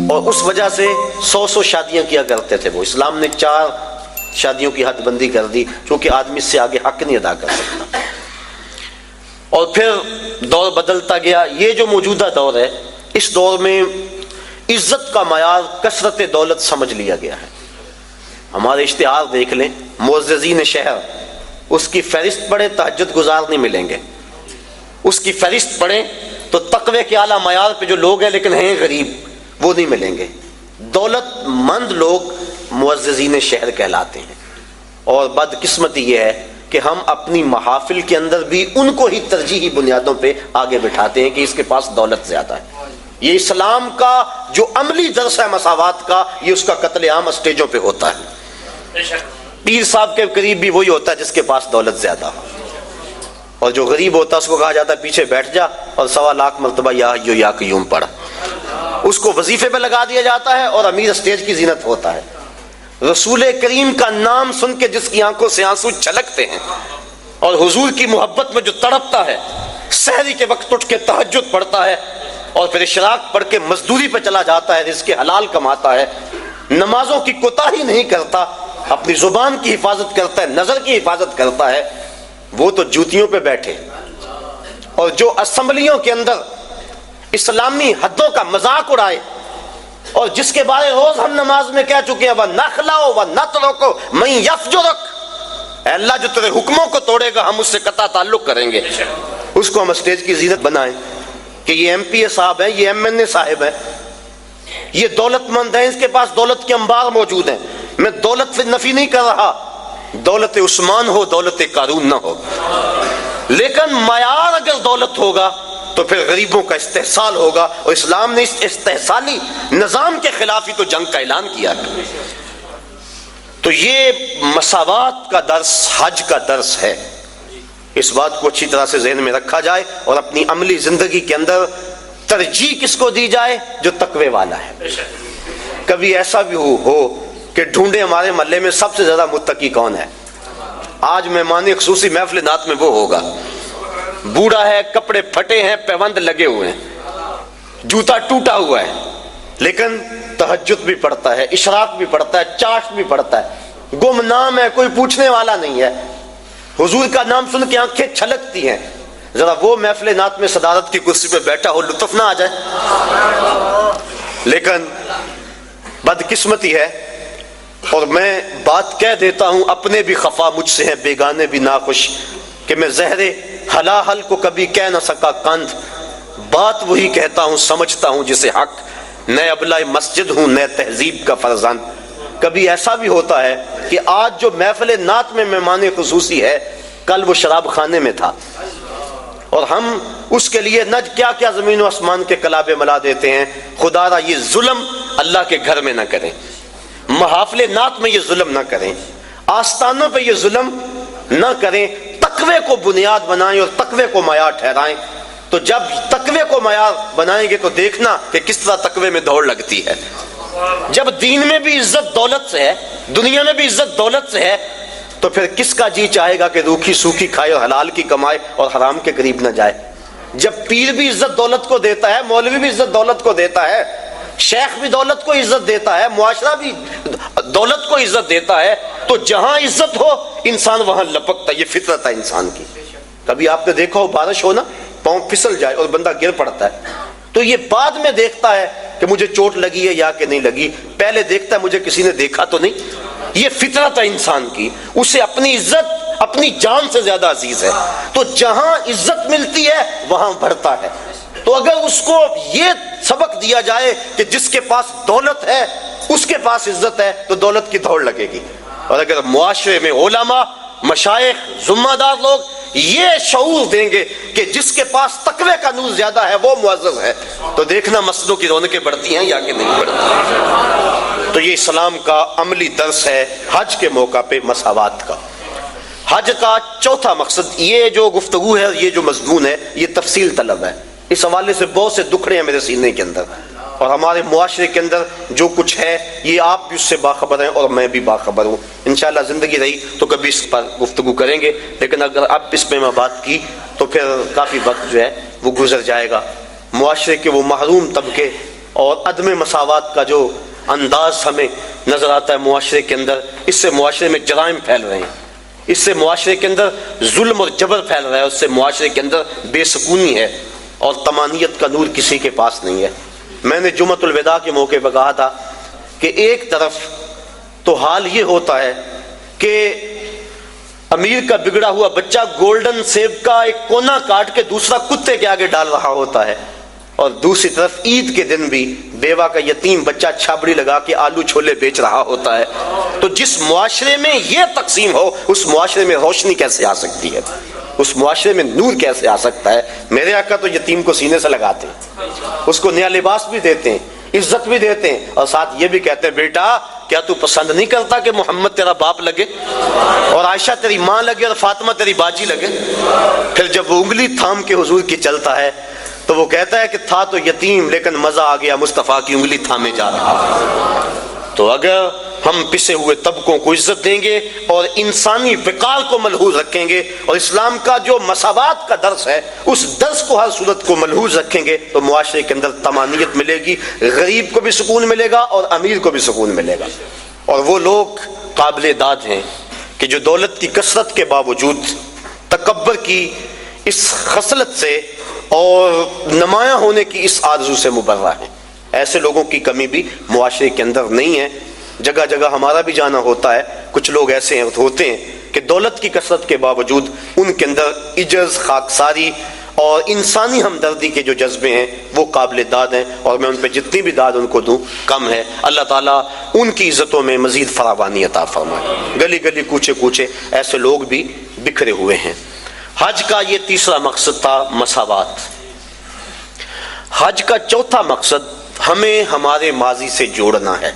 اور اس وجہ سے 100 شادیاں کیا کرتے تھے وہ۔ اسلام نے 4 شادیوں کی حد بندی کر دی، کیونکہ آدمی اس سے آگے حق نہیں ادا کر سکتا۔ اور پھر دور بدلتا گیا۔ یہ جو موجودہ دور ہے، اس دور میں عزت کا معیار کثرت دولت سمجھ لیا گیا ہے۔ ہمارے اشتہار دیکھ لیں، معززین شہر، اس کی فہرست پڑھیں، تہجد گزار نہیں ملیں گے۔ اس کی فہرست پڑھیں تو تقوی کے اعلیٰ معیار پہ جو لوگ ہیں لیکن ہیں غریب، وہ نہیں ملیں گے۔ دولت مند لوگ معززین شہر کہلاتے ہیں۔ اور بدقسمتی یہ ہے کہ ہم اپنی محافل کے اندر بھی ان کو ہی ترجیحی بنیادوں پہ آگے بٹھاتے ہیں کہ اس کے پاس دولت زیادہ ہے۔ یہ اسلام کا جو عملی درس ہے مساوات کا، یہ اس کا قتل عام اسٹیجوں پہ ہوتا ہے۔ پیر صاحب کے قریب بھی وہی ہوتا ہے جس کے پاس دولت زیادہ ہو، اور جو غریب ہوتا ہے اس کو کہا جاتا ہے پیچھے بیٹھ جا اور 1.25 لاکھ مرتبہ یا حیو یا قیوم پڑھ۔ اس کو وظیفے پہ لگا دیا جاتا ہے اور امیر اسٹیج کی زینت ہوتا ہے۔ رسول کریم کا نام سن کے جس کی آنکھوں سے آنسو چھلکتے ہیں اور حضور کی محبت میں جو تڑپتا ہے، سحری کے وقت اٹھ کے تہجد پڑھتا ہے اور پھر اشراق پڑھ کے مزدوری پہ چلا جاتا ہے، رزق حلال کماتا ہے، نمازوں کی کوتاہی نہیں کرتا، اپنی زبان کی حفاظت کرتا ہے، نظر کی حفاظت کرتا ہے، وہ تو جوتیوں پہ بیٹھے۔ اور جو اسمبلیوں کے اندر اسلامی حدوں کا مذاق اڑائے اور جس کے بارے روز ہم نماز میں کہہ چکے ہیں، وَنَخْلَعُ وَنَتْرُكُ مَن يَفْجُرُكَ، اے اللہ جو تیرے حکموں کو توڑے گا ہم اس سے قطع تعلق کریں گے۔ اس کو ہم اسٹیج کی زینت بنائیں کہ یہ ایم پی اے صاحب ہیں، یہ ایم این اے صاحب ہیں، یہ دولت مند ہیں، اس کے پاس دولت کے انبار موجود ہیں۔ میں دولت سے نفی نہیں کر رہا، دولت عثمان ہو، دولت قارون نہ ہو، لیکن معیار اگر دولت ہوگا تو پھر غریبوں کا استحصال ہوگا، اور اسلام نے اس استحصالی نظام کے خلاف ہی تو جنگ کا اعلان کیا ہے۔ تو یہ مساوات کا درس حج کا درس ہے۔ اس بات کو اچھی طرح سے ذہن میں رکھا جائے اور اپنی عملی زندگی کے اندر ترجیح کس کو دی جائے؟ جو تقوی والا ہے۔ کبھی ایسا بھی ہو کہ ڈھونڈے ہمارے محلے میں سب سے زیادہ متقی کون ہے، آج مہمان خصوصی محفل نعت میں وہ ہوگا۔ بوڑھا ہے، کپڑے پھٹے ہیں، پیوند لگے ہوئے ہیں، جوتا ٹوٹا ہوا ہے، لیکن تہجد بھی پڑھتا ہے، اشراق بھی پڑھتا ہے، چاشت بھی پڑھتا ہے، گمنام ہے، کوئی پوچھنے والا نہیں ہے، حضور کا نام سن کے آنکھیں چھلکتی ہیں۔ ذرا وہ محفل نعت میں صدارت کی کرسی پہ بیٹھا ہو، لطف نہ آ جائے؟ لیکن بدقسمتی ہے، اور میں بات کہہ دیتا ہوں، اپنے بھی خفا مجھ سے ہیں، بیگانے بھی ناخوش، کہ میں زہر حلاحل کو کبھی کہہ نہ سکا کند، بات وہی کہتا ہوں سمجھتا ہوں جسے حق، نئے ابلہ مسجد ہوں نئے تہذیب کا فرزند۔ کبھی ایسا بھی ہوتا ہے کہ آج جو محفل نعت میں مہمان خصوصی ہے، کل وہ شراب خانے میں تھا، اور ہم اس کے لیے نہ کیا کیا زمین و آسمان کے کلابے ملا دیتے ہیں۔ خدا را یہ ظلم اللہ کے گھر میں نہ کریں، محافل نعت میں یہ ظلم نہ کریں، آستانوں پہ یہ ظلم نہ کریں، تقوی کو بنیاد بنائیں اور تقوی کو معیار ٹھہرائیں۔ تو جب تقوی کو معیار بنائیں گے تو دیکھنا کہ کس طرح تقوی میں دوڑ لگتی ہے۔ جب دین میں بھی عزت دولت سے ہے، دنیا میں بھی عزت دولت سے ہے، تو پھر کس کا جی چاہے گا کہ روکھی سوکھی کھائے اور حلال کی کمائے اور حرام کے قریب نہ جائے؟ جب پیر بھی عزت دولت کو دیتا ہے، مولوی بھی عزت دولت کو دیتا ہے، شیخ بھی دولت کو عزت دیتا ہے، معاشرہ بھی دولت کو عزت دیتا ہے، تو جہاں عزت ہو انسان وہاں لپکتا ہے۔ یہ فطرت ہے انسان کی۔ کبھی آپ نے دیکھا ہو بارش ہو نا، پاؤں پھسل جائے اور بندہ گر پڑتا ہے، تو یہ بعد میں دیکھتا ہے کہ مجھے چوٹ لگی ہے یا کہ نہیں لگی، پہلے دیکھتا ہے مجھے کسی نے دیکھا تو نہیں۔ یہ فطرت ہے انسان کی، اسے اپنی عزت اپنی جان سے زیادہ عزیز ہے، تو جہاں عزت ملتی ہے وہاں بڑھتا ہے۔ تو اگر اس کو یہ سبق دیا جائے کہ جس کے پاس دولت ہے اس کے پاس عزت ہے، تو دولت کی دوڑ لگے گی۔ اور اگر معاشرے میں علماء، مشائخ، ذمہ دار لوگ یہ شعور دیں گے کہ جس کے پاس تقوی کا نور زیادہ ہے وہ معزز ہے، تو دیکھنا مسجدوں کی رونقیں بڑھتی ہیں یا کہ نہیں بڑھتی۔ تو یہ اسلام کا عملی درس ہے حج کے موقع پہ مساوات کا۔ حج کا چوتھا مقصد، یہ جو گفتگو ہے، یہ جو مضمون ہے، یہ تفصیل طلب ہے۔ اس حوالے سے بہت سے دکھڑے ہیں میرے سینے کے اندر، اور ہمارے معاشرے کے اندر جو کچھ ہے یہ آپ بھی اس سے باخبر ہیں اور میں بھی باخبر ہوں۔ انشاءاللہ زندگی رہی تو کبھی اس پر گفتگو کریں گے، لیکن اگر اب اس پہ میں بات کی تو پھر کافی وقت جو ہے وہ گزر جائے گا۔ معاشرے کے وہ محروم طبقے اور عدم مساوات کا جو انداز ہمیں نظر آتا ہے معاشرے کے اندر، اس سے معاشرے میں جرائم پھیل رہے ہیں، اس سے معاشرے کے اندر ظلم اور جبر پھیل رہا ہے، اس سے معاشرے کے اندر بے سکونی ہے اور طمانینت کا نور کسی کے پاس نہیں ہے۔ میں نے جمعۃ الوداع کے موقع پر کہا تھا کہ ایک طرف تو حال یہ ہوتا ہے کہ امیر کا بگڑا ہوا بچہ گولڈن سیب کا ایک کونا کاٹ کے دوسرا کتے کے آگے ڈال رہا ہوتا ہے، اور دوسری طرف عید کے دن بھی بیوہ کا یتیم بچہ چھابڑی لگا کے آلو چھولے بیچ رہا ہوتا ہے۔ تو جس معاشرے میں یہ تقسیم ہو، اس معاشرے میں روشنی کیسے آ سکتی ہے، اس معاشرے میں نور کیسے آ سکتا ہے؟ میرے آقا تو یتیم کو سینے سے لگاتے ہیں، اس کو نیا لباس بھی دیتے ہیں، عزت بھی دیتے ہیں، اور ساتھ یہ بھی کہتے ہیں بیٹا کیا تو پسند نہیں کرتا کہ محمد تیرا باپ لگے اور عائشہ تیری ماں لگے اور فاطمہ تیری باجی لگے؟ پھر جب وہ انگلی تھام کے حضور کی چلتا ہے تو وہ کہتا ہے کہ تھا تو یتیم لیکن مزہ آ گیا مصطفیٰ کی انگلی تھامے جا رہا۔ تو اگر ہم پسے ہوئے طبقوں کو عزت دیں گے اور انسانی وقار کو ملحوظ رکھیں گے اور اسلام کا جو مساوات کا درس ہے اس درس کو ہر صورت کو ملحوظ رکھیں گے تو معاشرے کے اندر طمانینت ملے گی، غریب کو بھی سکون ملے گا اور امیر کو بھی سکون ملے گا۔ اور وہ لوگ قابل داد ہیں کہ جو دولت کی کثرت کے باوجود تکبر کی اس خصلت سے اور نمایاں ہونے کی اس آرزو سے مبرہ ہیں۔ ایسے لوگوں کی کمی بھی معاشرے کے اندر نہیں ہے، جگہ جگہ ہمارا بھی جانا ہوتا ہے، کچھ لوگ ایسے ہوتے ہیں کہ دولت کی کثرت کے باوجود ان کے اندر عجز، خاکساری اور انسانی ہمدردی کے جو جذبے ہیں وہ قابل داد ہیں، اور میں ان پہ جتنی بھی داد ان کو دوں کم ہے۔ اللہ تعالیٰ ان کی عزتوں میں مزید فراوانی عطا فرمائے۔ گلی گلی کوچے کوچے ایسے لوگ بھی بکھرے ہوئے ہیں۔ حج کا یہ تیسرا مقصد تھا مساوات۔ حج کا چوتھا مقصد ہمیں ہمارے ماضی سے جوڑنا ہے۔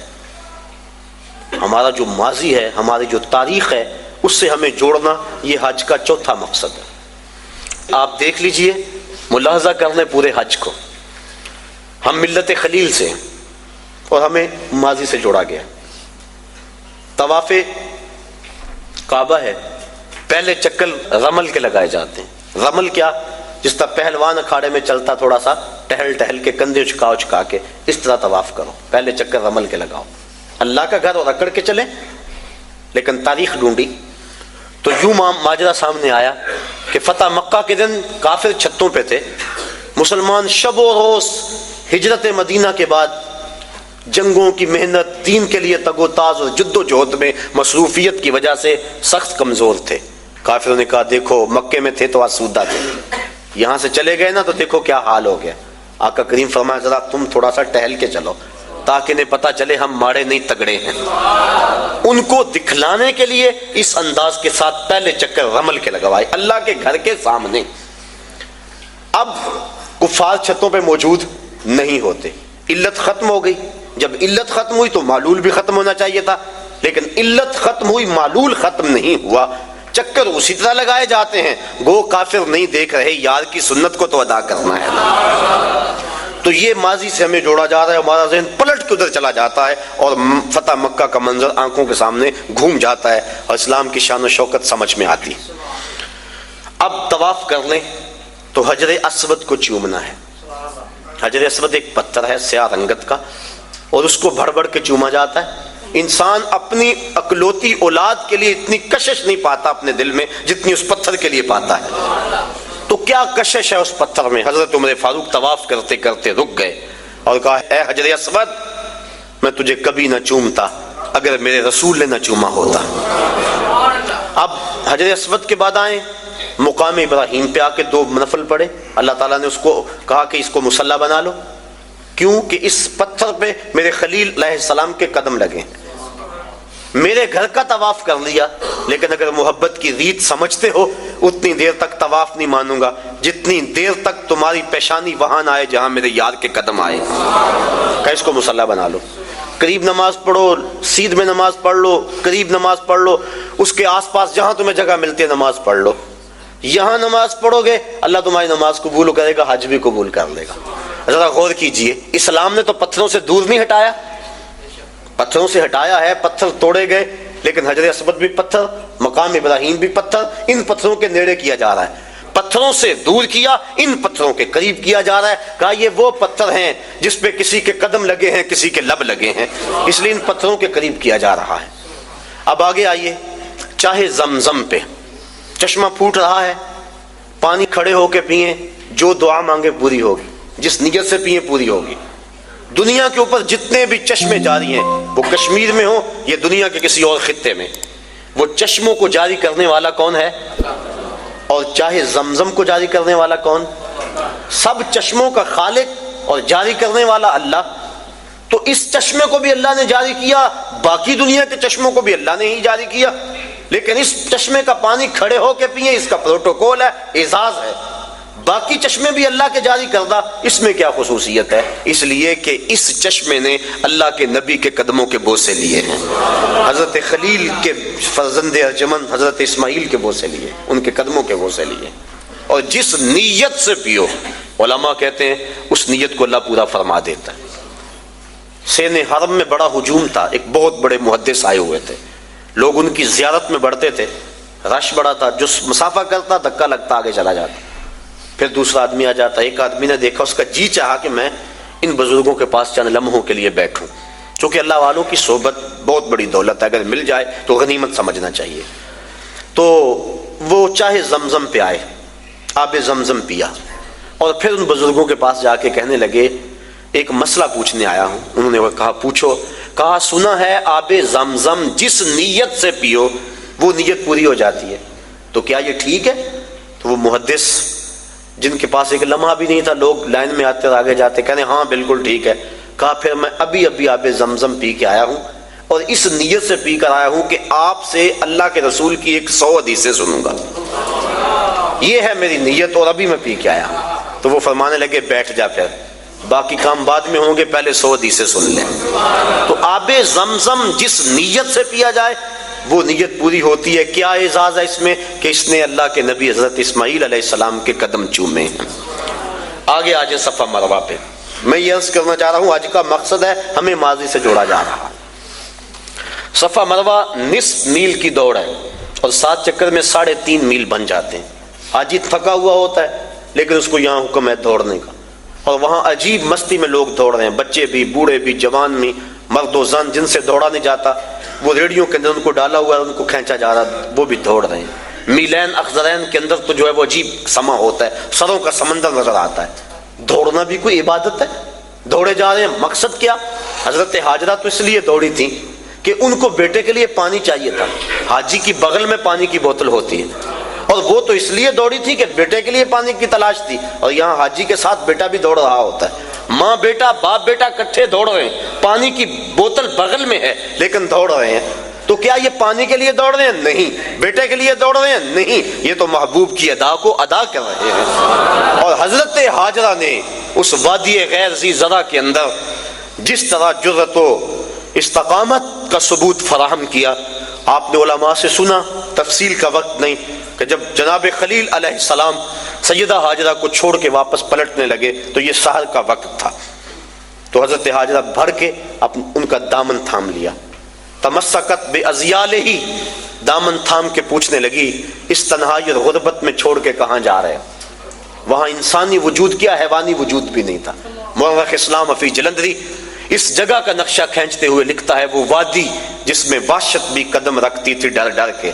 ہمارا جو ماضی ہے، ہماری جو تاریخ ہے، اس سے ہمیں جوڑنا، یہ حج کا چوتھا مقصد ہے۔ آپ دیکھ لیجئے، ملاحظہ کر لیں پورے حج کو، ہم ملت خلیل سے ہیں اور ہمیں ماضی سے جوڑا گیا۔ طواف کعبہ ہے، پہلے چکر رمل کے لگائے جاتے ہیں۔ رمل کیا؟ جس طرح پہلوان اکھاڑے میں چلتا، تھوڑا سا ٹہل ٹہل کے کندھے اچکا کے اس طرح طواف کرو، پہلے چکر رمل کے لگاؤ۔ اللہ کا گھر اور اکڑ کے چلے، لیکن تاریخ ڈھونڈی تو یوں ماجرا سامنے آیا کہ فتح مکہ کے دن کافر چھتوں پہ تھے، مسلمان شب و روز ہجرت مدینہ کے بعد جنگوں کی محنت، دین کے لیے تگ و تاز اور جد و جہد میں مصروفیت کی وجہ سے سخت کمزور تھے۔ کافروں نے کہا دیکھو مکے میں تھے تو آسودہ تھے، یہاں سے چلے گئے نا تو دیکھو کیا حال ہو گیا۔ آقا کریم فرمایا ذرا تم تھوڑا سا ٹہل کے چلو تاکہ انہیں پتہ چلے ہم ماڑے نہیں تگڑے ہیں۔ ان کو دکھلانے کے لیے اس انداز کے ساتھ پہلے چکر رمل کے لگوائے اللہ کے گھر کے سامنے۔ اب کفار چھتوں پہ موجود نہیں ہوتے، علت ختم ہو گئی۔ جب علت ختم ہوئی تو معلول بھی ختم ہونا چاہیے تھا، لیکن علت ختم ہوئی، معلول ختم نہیں ہوا، چکر اسی طرح لگائے جاتے ہیں۔ گو کافر نہیں دیکھ رہے، یار کی سنت کو تو ادا کرنا ہے۔ تو یہ ماضی سے ہمیں جوڑا جا رہا ہے، ہمارا ذہن پلٹ کے ادھر چلا جاتا ہے اور فتح مکہ کا منظر آنکھوں کے سامنے گھوم جاتا ہے اور اسلام کی شان و شوکت سمجھ میں آتی۔ اب طواف کر لیں تو حجر اسود کو چومنا ہے۔ حجر اسود ایک پتھر ہے سیاہ رنگت کا، اور اس کو بڑھ بڑھ کے چوما جاتا ہے۔ انسان اپنی اکلوتی اولاد کے لیے اتنی کشش نہیں پاتا اپنے دل میں جتنی اس پتھر کے لیے پاتا ہے۔ تو کیا کشش ہے اس پتھر میں؟ حضرت عمر فاروق طواف کرتے کرتے رک گئے اور کہا اے حجر اسود، میں تجھے کبھی نہ چومتا اگر میرے رسول نے نہ چوما ہوتا۔ اب حجر اسود کے بعد آئیں مقام ابراہیم پہ آ کے 2 نفل پڑھے۔ اللہ تعالیٰ نے اس کو کہا کہ اس کو مصلی بنا لو، کیوں کہ اس پتھر پہ میرے خلیل علیہ السلام کے قدم لگے۔ میرے گھر کا طواف کر لیا، لیکن اگر محبت کی ریت سمجھتے ہو اتنی دیر تک طواف نہیں مانوں گا جتنی دیر تک تمہاری پیشانی وہاں نہ آئے جہاں میرے یار کے قدم آئے۔ کہ اس کو مصلی بنا لو، قریب نماز پڑھو، سیدھ میں نماز پڑھ لو، قریب نماز پڑھ لو، اس کے آس پاس جہاں تمہیں جگہ ملتی ہے نماز پڑھ لو۔ یہاں نماز پڑھو گے اللہ تمہاری نماز قبول کرے گا، حج بھی قبول کر لے گا۔ ذرا غور کیجئے، اسلام نے تو پتھروں سے دور نہیں ہٹایا، پتھروں سے ہٹایا ہے، پتھر توڑے گئے، لیکن حجر اسود بھی پتھر، مقام ابراہیم بھی پتھر، ان پتھروں کے نیڑے کیا جا رہا ہے۔ پتھروں سے دور کیا، ان پتھروں کے قریب کیا جا رہا ہے. کہا یہ وہ پتھر ہیں جس پہ کسی کے قدم لگے ہیں، کسی کے لب لگے ہیں، اس لیے ان پتھروں کے قریب کیا جا رہا ہے. اب آگے آئیے، چاہے زمزم پہ چشمہ پھوٹ رہا ہے، پانی کھڑے ہو کے پئیں، جو دعا مانگے پوری ہوگی، جس نیت سے پئیں پوری ہوگی. دنیا کے اوپر جتنے بھی چشمے جاری ہیں، وہ کشمیر میں ہو یا دنیا کے کسی اور خطے میں، وہ چشموں کو جاری کرنے والا کون ہے؟ اور چاہے زمزم کو جاری کرنے والا کون؟ سب چشموں کا خالق اور جاری کرنے والا اللہ. تو اس چشمے کو بھی اللہ نے جاری کیا، باقی دنیا کے چشموں کو بھی اللہ نے ہی جاری کیا، لیکن اس چشمے کا پانی کھڑے ہو کے پئیں، اس کا پروٹوکول ہے، اعزاز ہے. باقی چشمے بھی اللہ کے جاری کردہ، اس میں کیا خصوصیت ہے؟ اس لیے کہ اس چشمے نے اللہ کے نبی کے قدموں کے بوسے لیے ہیں، حضرت خلیل کے فرزند ارجمن حضرت اسماعیل کے بوسے لیے، ان کے قدموں کے بوسے لیے. اور جس نیت سے پیو، علماء کہتے ہیں اس نیت کو اللہ پورا فرما دیتا ہے. سین حرم میں بڑا ہجوم تھا، ایک بہت بڑے محدث آئے ہوئے تھے، لوگ ان کی زیارت میں بڑھتے تھے، رش بڑا تھا، جو مسافہ کرتا دھکا لگتا آگے چلا جاتا. پھر دوسرا آدمی آ جاتا. ایک آدمی نے دیکھا، اس کا جی چاہا کہ میں ان بزرگوں کے پاس چند لمحوں کے لیے بیٹھوں، چونکہ اللہ والوں کی صحبت بہت بڑی دولت ہے، اگر مل جائے تو غنیمت سمجھنا چاہیے. تو وہ چاہے زمزم پہ آئے، آب زمزم پیا، اور پھر ان بزرگوں کے پاس جا کے کہنے لگے ایک مسئلہ پوچھنے آیا ہوں. انہوں نے کہا پوچھو. کہا سنا ہے آب زمزم جس نیت سے پیو وہ نیت پوری ہو جاتی ہے، تو کیا یہ ٹھیک ہے؟ تو وہ محدث جن کے پاس ایک لمحہ بھی نہیں تھا، لوگ لائن میں آتے اور آگے جاتے، کہنے ہاں بالکل ٹھیک ہے. کہا پھر میں ابھی آب زمزم پی کے آیا ہوں، اور اس نیت سے پی کر آیا ہوں کہ آپ سے اللہ کے رسول کی 100 حدیثیں سنوں گا، یہ ہے میری نیت، اور ابھی میں پی کے آیا ہوں. تو وہ فرمانے لگے بیٹھ جا، پھر باقی کام بعد میں ہوں گے، پہلے 100 حدیثیں سن لیں. تو آب زمزم جس نیت سے پیا جائے وہ نیت پوری ہوتی ہے. کیا اعزاز ہے اس میں کہ اس نے اللہ کے نبی حضرت اسماعیل علیہ السلام کے قدم چومے ہیں. آگے آج صفا مروہ پہ میں یہ عرض کرنا چاہ رہا ہوں، آج کا مقصد ہے ہمیں ماضی سے جوڑا جا رہا ہے. صفا مروہ نصف میل کی دوڑ ہے، اور 7 چکر میں 3.5 میل بن جاتے ہیں. حاجی تھکا ہوا ہوتا ہے، لیکن اس کو یہاں حکم ہے دوڑنے کا، اور وہاں عجیب مستی میں لوگ دوڑ رہے ہیں، بچے بھی، بوڑھے بھی، جوان بھی، مرد و زن. جن سے دوڑا نہیں جاتا وہ ریڑیوں کے اندر ان کو ڈالا ہوا ہے، ان کو کھینچا جا رہا، وہ بھی دوڑ رہے ہیں. میلین اخضرین کے اندر تو جو ہے وہ عجیب سما ہوتا ہے، سروں کا سمندر نظر آتا ہے. دوڑنا بھی کوئی عبادت ہے، دوڑے جا رہے ہیں. مقصد کیا؟ حضرت حاجرہ تو اس لیے دوڑی تھی کہ ان کو بیٹے کے لیے پانی چاہیے تھا. حاجی کی بغل میں پانی کی بوتل ہوتی ہے، اور وہ تو اس لیے دوڑی تھی کہ بیٹے کے لیے پانی کی تلاش تھی. اور یہاں حاجی کے ساتھ بیٹا بھی دوڑ رہا ہوتا ہے، ماں بیٹا، باپ بیٹا کٹھے دوڑ رہے ہیں، پانی کی بوتل بغل میں ہے لیکن دوڑ رہے ہیں. تو کیا یہ پانی کے لیے دوڑ رہے ہیں؟ نہیں. بیٹے کے لیے دوڑ رہے ہیں؟ نہیں. یہ تو محبوب کی ادا کو ادا کر رہے ہیں. اور حضرت حاجرہ نے اس وادی غیر ذی زرع کے اندر جس طرح جرأت و استقامت کا ثبوت فراہم کیا، آپ نے علماء سے سنا، تفصیل کا وقت نہیں، کہ جب جناب خلیل علیہ السلام سیدہ حاجرہ کو چھوڑ کے واپس پلٹنے لگے تو یہ سحر کا وقت تھا. تو حضرت حاجرہ بھر کے ان کا دامن تھام لیا. تمسکت بازیالہ، دامن تھام کے پوچھنے لگی اس تنہائی اور غربت میں چھوڑ کے کہاں جا رہے ہو؟ وہاں انسانی وجود کیا، حیوانی وجود بھی نہیں تھا. مورخ اسلام افی جلندری اس جگہ کا نقشہ کھینچتے ہوئے لکھتا ہے وہ وادی جس میں وحشت بھی قدم رکھتی تھی ڈر ڈر کے،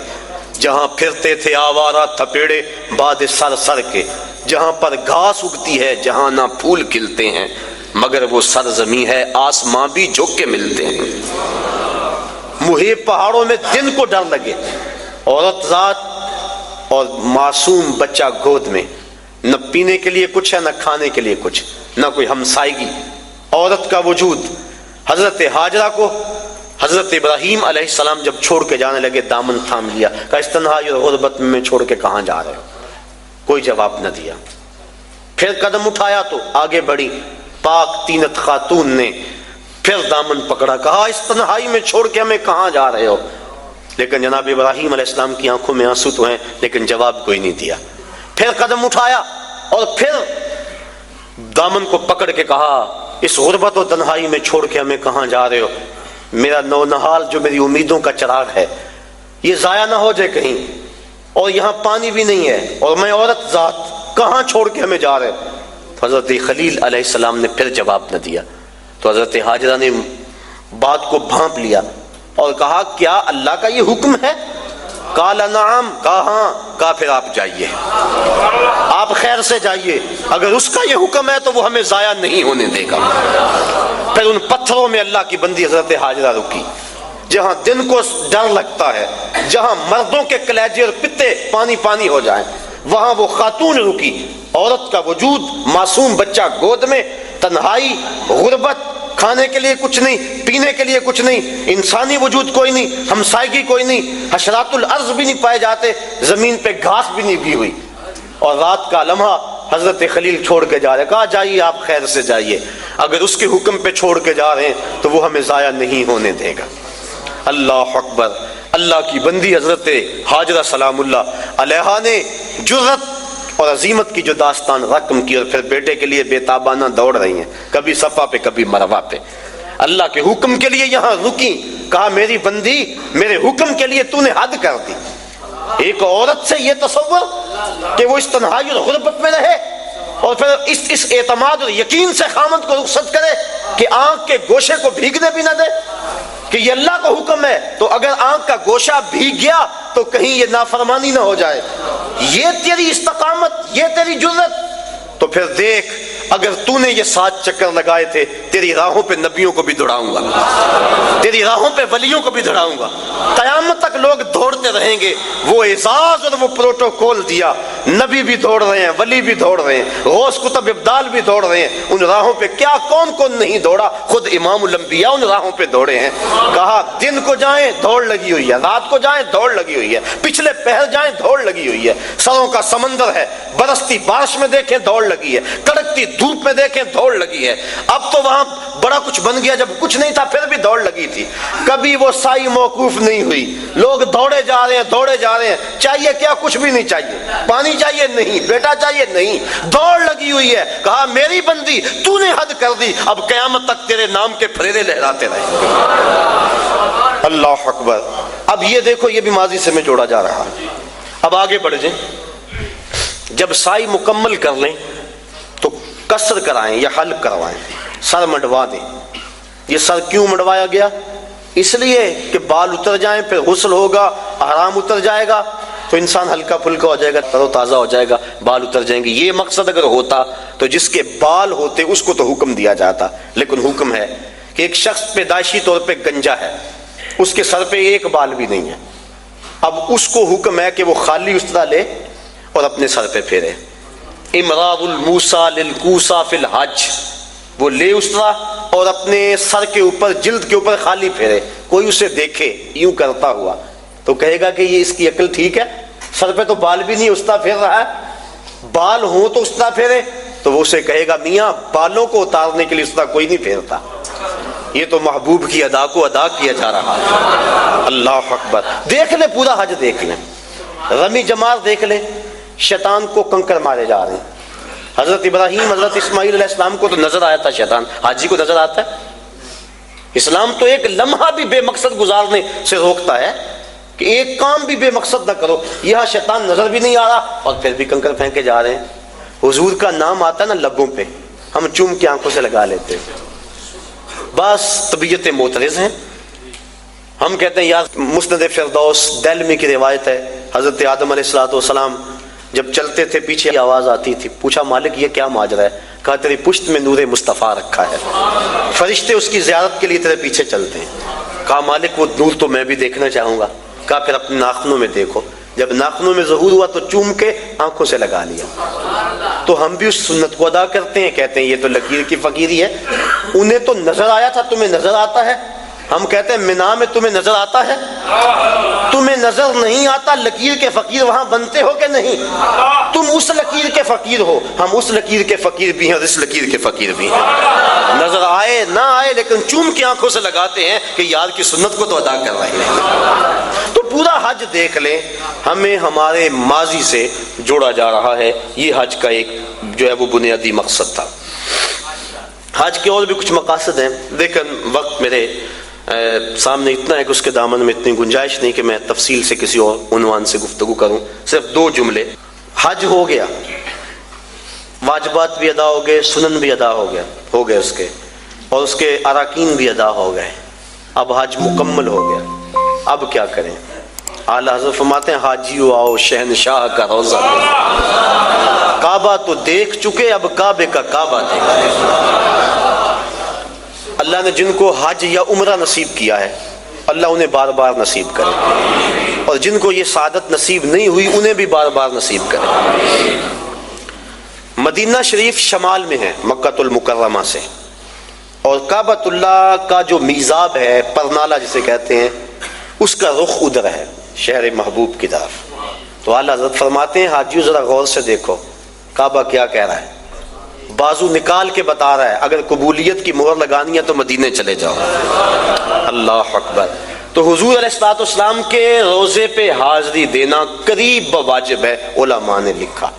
جہاں پھرتے تھے آوارہ تھپیڑے باد سر سر کے، جہاں پر گھاس اگتی ہے، جہاں نہ پھول کھلتے ہیں، مگر وہ سرزمین ہے آسماں بھی جھک کے ملتے ہیں. محیط پہاڑوں میں دن کو ڈر لگے، عورت ذات اور معصوم بچہ گود میں، نہ پینے کے لیے کچھ ہے، نہ کھانے کے لیے کچھ، نہ کوئی ہمسائیگی، عورت کا وجود. حضرت حاجرہ کو حضرت ابراہیم علیہ السلام جب چھوڑ کے جانے لگے دامن تھام لیا، کہا اس تنہائی اور غربت میں چھوڑ کے کہاں جا رہے ہو؟ کوئی جواب نہ دیا. پھر قدم اٹھایا تو آگے بڑھی پاک تینت خاتون نے، پھر دامن پکڑا، کہا اس تنہائی میں چھوڑ کے ہمیں کہاں جا رہے ہو؟ لیکن جناب ابراہیم علیہ السلام کی آنکھوں میں آنسو تو ہیں لیکن جواب کوئی نہیں دیا. پھر قدم اٹھایا اور پھر دامن کو پکڑ کے کہا اس غربت و تنہائی میں چھوڑ کے ہمیں کہاں جا رہے ہو؟ میرا نونہال جو میری امیدوں کا چراغ ہے یہ ضائع نہ ہو جائے کہیں. اور یہاں پانی بھی نہیں ہے اور میں عورت ذات، کہاں چھوڑ کے ہمیں جا رہے؟ تو حضرت خلیل علیہ السلام نے پھر جواب نہ دیا، تو حضرت ہاجرہ نے بات کو بھانپ لیا اور کہا کیا اللہ کا یہ حکم ہے؟ قال نعم، کہا ہاں، کہا پھر آپ جائیے، آپ خیر سے جائیے، اگر اس کا یہ حکم ہے تو وہ ہمیں ضائع نہیں ہونے دے گا۔ پھر ان پتھروں میں اللہ کی بندی حضرت ہاجرہ رکی، جہاں دن کو ڈر لگتا ہے، جہاں مردوں کے کلیجے اور پتے پانی پانی ہو جائیں، وہاں وہ خاتون رکی، عورت کا وجود، معصوم بچہ گود میں، تنہائی، غربت، کھانے کے لیے کچھ نہیں، پینے کے لیے کچھ نہیں، انسانی وجود کوئی نہیں، ہمسائیگی کوئی نہیں، حشرات الارض بھی نہیں پائے جاتے، زمین پہ گھاس بھی نہیں اگی ہوئی، اور رات کا لمحہ حضرت خلیل چھوڑ کے جا رہے، کہا جائیے آپ خیر سے جائیے، اگر اس کے حکم پہ چھوڑ کے جا رہے ہیں تو وہ ہمیں ضائع نہیں ہونے دے گا۔ اللہ اکبر، اللہ کی بندی حضرت ہاجرہ سلام اللہ علیہا نے جرأت اور عظیمت کی جو داستان رقم کی، اور پھر بیٹے کے لیے بے تابانہ دوڑ رہی ہیں، کبھی صفا پہ کبھی مروہ پہ، اللہ کے حکم کے لیے یہاں رکی، کہا میری بندی میرے حکم کے لیے تو نے حد کر دی۔ ایک عورت سے یہ تصور کہ وہ اس تنہائی اور غربت میں رہے، اور پھر اس اعتماد اور یقین سے خامد کو رخصت کرے کہ آنکھ کے گوشے کو بھیگنے بھی نہ دے، کہ یہ اللہ کا حکم ہے، تو اگر آنکھ کا گوشہ بھیگ گیا تو کہیں یہ نافرمانی نہ ہو جائے، یہ تیری استقامت، یہ تیری جرأت، تو پھر دیکھ اگر تو نے یہ 7 چکر لگائے تھے، تیری راہوں پہ نبیوں کو بھی دوڑاؤں گا، تیری راہوں پہ ولیوں کو بھی دوڑاؤں گا، قیامت تک لوگ دوڑتے رہیں گے۔ وہ اعزاز اور وہ پروٹوکول دیا، نبی بھی دوڑ رہے ہیں، ولی بھی دوڑ رہے ہیں، غوث کتب ابدال بھی دوڑ رہے ہیں، ان راہوں پہ کیا کون کون نہیں دوڑا، خود امام الانبیاء ان راہوں پہ دوڑے ہیں۔ کہا دن کو جائیں دوڑ لگی ہوئی ہے، رات کو جائیں دوڑ لگی ہوئی ہے، پچھلے پہر جائیں دوڑ لگی ہوئی ہے، سروں کا سمندر ہے، برستی بارش میں دیکھیں دوڑ لگی ہے، کڑکتی دھوپ میں دیکھیں دوڑ لگی ہے، اب تو وہاں بڑا کچھ بن گیا، جب کچھ نہیں تھا پھر بھی دوڑ لگی تھی، کبھی وہ سائی موقوف نہیں ہوئی، لوگ دوڑے جا رہے ہیں دوڑے جا رہے ہیں، چاہیے کیا؟ کچھ بھی نہیں چاہیے، پانی چاہیے نہیں، بیٹا چاہیے نہیں، دوڑ لگی ہوئی ہے۔ کہا میری بندی تو نے حد کر دی، اب قیامت تک تیرے نام کے پھریرے لہراتے رہے۔ اللہ اکبر۔ اب یہ دیکھو یہ بھی ماضی سے میں جوڑا جا رہا، اب آگے بڑھ جائیں، جب سائی مکمل کر لیں تو قصر کرائیں یا حلق کروائیں، سر مڈوا دیں۔ یہ سر کیوں مڈوایا گیا؟ اس لیے کہ بال اتر جائیں، پھر غسل ہوگا، احرام اتر جائے گا تو انسان ہلکا پھلکا ہو جائے گا، تر و تازہ ہو جائے گا، بال اتر جائیں گے۔ یہ مقصد اگر ہوتا تو جس کے بال ہوتے اس کو تو حکم دیا جاتا، لیکن حکم ہے کہ ایک شخص پیدائشی طور پہ گنجا ہے، اس کے سر پہ ایک بال بھی نہیں ہے، اب اس کو حکم ہے کہ وہ خالی استرا لے اور اپنے سر پہ پھیرے۔ امراض الموسیٰ للکوسیٰ فی الحج، وہ لے استرا اور اپنے سر کے اوپر جلد کے اوپر خالی پھیرے، کوئی اسے دیکھے یوں کرتا ہوا تو کہے گا کہ یہ اس کی عقل ٹھیک ہے، سر پہ تو بال بھی نہیں استرا پھیر رہا ہے، بال ہوں تو استرا پھیرے، تو وہ اسے کہے گا میاں بالوں کو اتارنے کے لیے استرا کوئی نہیں پھیرتا، یہ تو محبوب کی ادا کو ادا کیا جا رہا ہے۔ اللہ اکبر۔ دیکھ لیں پورا حج دیکھ لیں، رمی جمار دیکھ لیں، شیطان کو کنکر مارے جا رہے ہیں۔ حضرت ابراہیم حضرت اسماعیل علیہ السلام کو تو نظر آیا تھا شیطان، حاجی کو نظر آتا ہے؟ اسلام تو ایک لمحہ بھی بے مقصد گزارنے سے روکتا ہے کہ ایک کام بھی بے مقصد نہ کرو، یہاں شیطان نظر بھی نہیں آ رہا اور پھر بھی کنکر پھینکے جا رہے ہیں۔ حضور کا نام آتا ہے نا لبوں پہ، ہم چوم کے آنکھوں سے لگا لیتے ہیں، بس طبیعت معترض ہیں، ہم کہتے ہیں یار مسند فردوس دلمی کی روایت ہے، حضرت آدم علیہ السلام جب چلتے تھے پیچھے آواز آتی تھی، پوچھا مالک یہ کیا ماجرا ہے؟ کہا تیری پشت میں نور مصطفیٰ رکھا ہے، فرشتے اس کی زیارت کے لیے تیرے پیچھے چلتے ہیں۔ کہا مالک وہ نور تو میں بھی دیکھنا چاہوں گا۔ کہا پھر اپنے ناخنوں میں دیکھو، جب ناخنوں میں ظہور ہوا تو چوم کے آنکھوں سے لگا لیا۔ تو ہم بھی اس سنت کو ادا کرتے ہیں، کہتے ہیں یہ تو لکیر کی فقیری ہے، انہیں تو نظر آیا تھا تمہیں نظر آتا ہے، ہم کہتے ہیں مینا میں تمہیں نظر آتا ہے، تمہیں نظر نہیں آتا، لکیر کے فقیر وہاں بنتے ہو کہ نہیں؟ تم اس لکیر کے فقیر ہو، ہم اس لکیر کے فقیر بھی ہیں اور اس لکیر کے فقیر بھی ہیں، نظر آئے نہ آئے لیکن چوم کے آنکھوں سے لگاتے ہیں کہ یار کی سنت کو تو ادا کر رہے ہیں۔ تو پورا حج دیکھ لیں، ہمیں ہمارے ماضی سے جوڑا جا رہا ہے، یہ حج کا ایک جو ہے وہ بنیادی مقصد تھا۔ حج کے اور بھی کچھ مقاصد ہیں لیکن وقت میرے سامنے اتنا ہے کہ اس کے دامن میں اتنی گنجائش نہیں کہ میں تفصیل سے کسی اور عنوان سے گفتگو کروں. صرف 2 جملے. حج ہو گیا، واجبات بھی ادا ہو گئے، سنن بھی ادا ہو گئے اس کے، اور اس کے اراکین بھی ادا ہو گئے. اب حج مکمل ہو گیا، اب کیا کریں؟ اعلیٰ حضرت فرماتے ہیں حاجیو آؤ شہنشاہ کا روزہ، کعبہ تو دیکھ چکے اب کعبے کا کعبہ دیکھا. اللہ نے جن کو حج یا عمرہ نصیب کیا ہے اللہ انہیں بار بار نصیب کرے، اور جن کو یہ سعادت نصیب نہیں ہوئی انہیں بھی بار بار نصیب کرے. مدینہ شریف شمال میں ہے مکہ المکرمہ سے، اور کعبۃ اللہ کا جو میزاب ہے، پرنالہ جسے کہتے ہیں، اس کا رخ ادھر ہے شہر محبوب کی طرف. تو اعلیٰ حضرت فرماتے ہیں حاجیو ذرا غور سے دیکھو کعبہ کیا کہہ رہا ہے، بازو نکال کے بتا رہا ہے اگر قبولیت کی مہر لگانی ہے تو مدینے چلے جاؤ. اللہ اکبر. تو حضور علیہ الصلوۃ والسلام کے روزے پہ حاضری دینا قریب واجب ہے، علماء نے لکھا.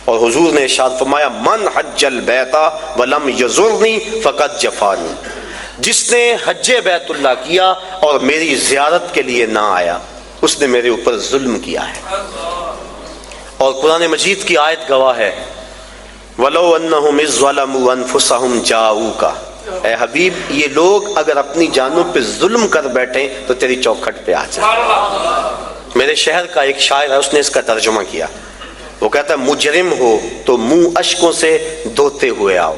اور حضور نے ارشاد فرمایا من حج البیت ولم یزرنی فقد جفانی، جس نے حج بیت اللہ کیا اور میری زیارت کے لیے نہ آیا اس نے میرے اوپر ظلم کیا ہے. اور قرآن مجید کی آیت گواہ ہے وَلَوْ أَنَّهُمْ إِذْ ظَلَمُوا أَنفُسَهُمْ جَاءُوكَ، اے حبیب یہ لوگ اگر اپنی جانوں پہ ظلم کر بیٹھیں تو تیری چوکھٹ پہ آ جائیں. میرے شہر کا ایک شاعر ہے، اس نے اس کا ترجمہ کیا. وہ کہتا ہے مجرم ہو تو منہ اشکوں سے دھوتے ہوئے آؤ،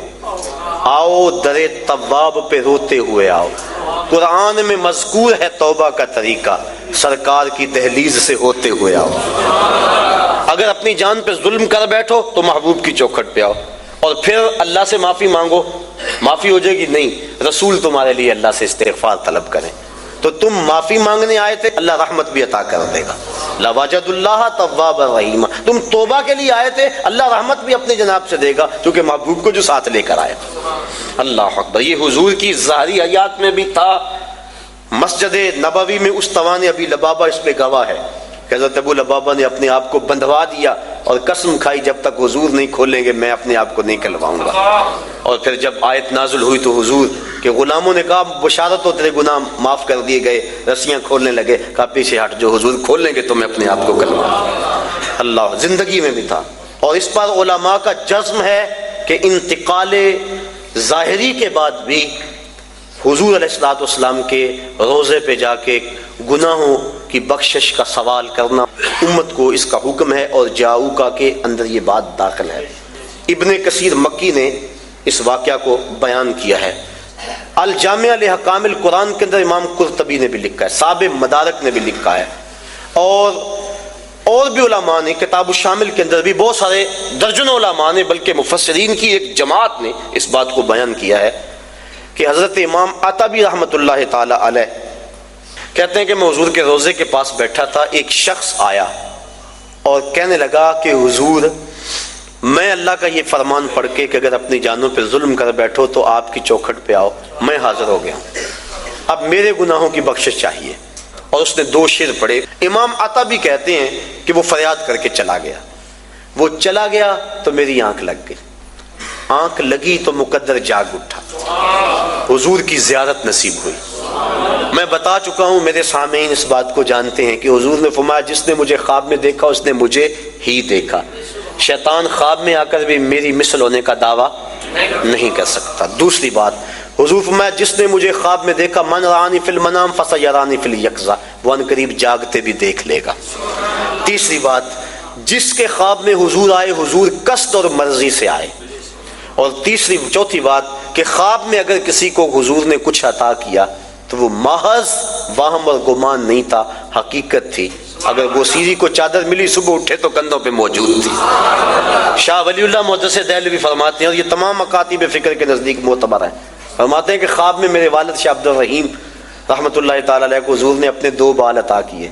آؤ در تواب پہ روتے ہوئے آؤ. قرآن میں مذکور ہے توبہ کا طریقہ، سرکار کی دہلیز سے ہوتے ہوئے آؤ. اگر اپنی جان پہ ظلم کر بیٹھو تو محبوب کی چوکھٹ پہ آؤ، اور پھر اللہ سے معافی مانگو، معافی ہو جائے گی نہیں، رسول تمہارے لیے اللہ سے استغفار طلب کریں. تو تم معافی مانگنے آئے تھے، اللہ رحمت بھی عطا کر دے گا. لَوَجَدُ اللَّهَ تَوَّابًا رَحِيمًا، تم توبہ کے لیے آئے تھے، اللہ رحمت بھی اپنے جناب سے دے گا کیونکہ محبوب کو جو ساتھ لے کر آئے. اللہ اکبر. یہ حضور کی ظاہری حیات میں بھی تھا. مسجد نبوی میں استوان ابی لبابہ اس پہ گواہ ہے کہ حضرت ابو لبابہ نے اپنے آپ کو بندھوا دیا اور قسم کھائی جب تک حضور نہیں کھولیں گے میں اپنے آپ کو نہیں کھلواؤں گا. اور پھر جب آیت نازل ہوئی تو حضور کے غلاموں نے کہا بشارت ہو تیرے گناہ معاف کر دیے گئے، رسیاں کھولنے لگے، کہا پیچھے ہٹ جو حضور کھول لیں گے تو میں اپنے آپ کو کھلواؤں گا. اللہ زندگی میں بھی تھا. اور اس پر علماء کا جزم ہے کہ انتقال ظاہری کے بعد بھی حضور علیہ الصلوۃ والسلام کے روزے پہ جا کے گناہوں کی بخشش کا سوال کرنا امت کو اس کا حکم ہے، اور جاؤکا کے اندر یہ بات داخل ہے. ابن کثیر مکی نے اس واقعہ کو بیان کیا ہے. الجامع لحکام القرآن کے اندر امام قرطبی نے بھی لکھا ہے، صاحب مدارک نے بھی لکھا ہے، اور بھی علماء نے کتاب الشامل کے اندر بھی بہت سارے درجنوں علماء نے بلکہ مفسرین کی ایک جماعت نے اس بات کو بیان کیا ہے کہ حضرت امام عطبی رحمۃ اللہ تعالی علیہ کہتے ہیں کہ میں حضور کے روزے کے پاس بیٹھا تھا، ایک شخص آیا اور کہنے لگا کہ حضور میں اللہ کا یہ فرمان پڑھ کے کہ اگر اپنی جانوں پہ ظلم کر بیٹھو تو آپ کی چوکھٹ پہ آؤ، میں حاضر ہو گیا ہوں، اب میرے گناہوں کی بخشش چاہیے. اور اس نے 2 شعر پڑھے. امام عطبی کہتے ہیں کہ وہ فریاد کر کے چلا گیا. وہ چلا گیا تو میری آنکھ لگ گئی، آنکھ لگی تو مقدر جاگ اٹھا، حضور کی زیارت نصیب ہوئی. میں بتا چکا ہوں، میرے سامعین اس بات کو جانتے ہیں کہ حضور نے فرمایا جس نے مجھے خواب میں دیکھا اس نے مجھے ہی دیکھا. شیطان خواب میں آ کر بھی میری مثل ہونے کا دعویٰ نہیں کر سکتا. دوسری بات حضور فرمایا جس نے مجھے خواب میں دیکھا من رانی فی المنام فسیرانی فی الیقظہ، وہ ان قریب جاگتے بھی دیکھ لے گا. تیسری بات جس کے خواب میں حضور آئے حضور قصد اور مرضی سے آئے. اور چوتھی بات کہ خواب میں اگر کسی کو حضور نے کچھ عطا کیا تو وہ محض وہم اور گمان نہیں تھا، حقیقت تھی. اگر وہ سیری کو چادر ملی صبح اٹھے تو کندھوں پہ موجود تھی. شاہ ولی اللہ محدث دہلوی فرماتے ہیں اور یہ تمام مکاتب فکر کے نزدیک معتبر ہیں، فرماتے ہیں کہ خواب میں میرے والد شاہ عبد الرحیم رحمۃ اللہ تعالی علیہ کو حضور نے اپنے 2 بال عطا کیے.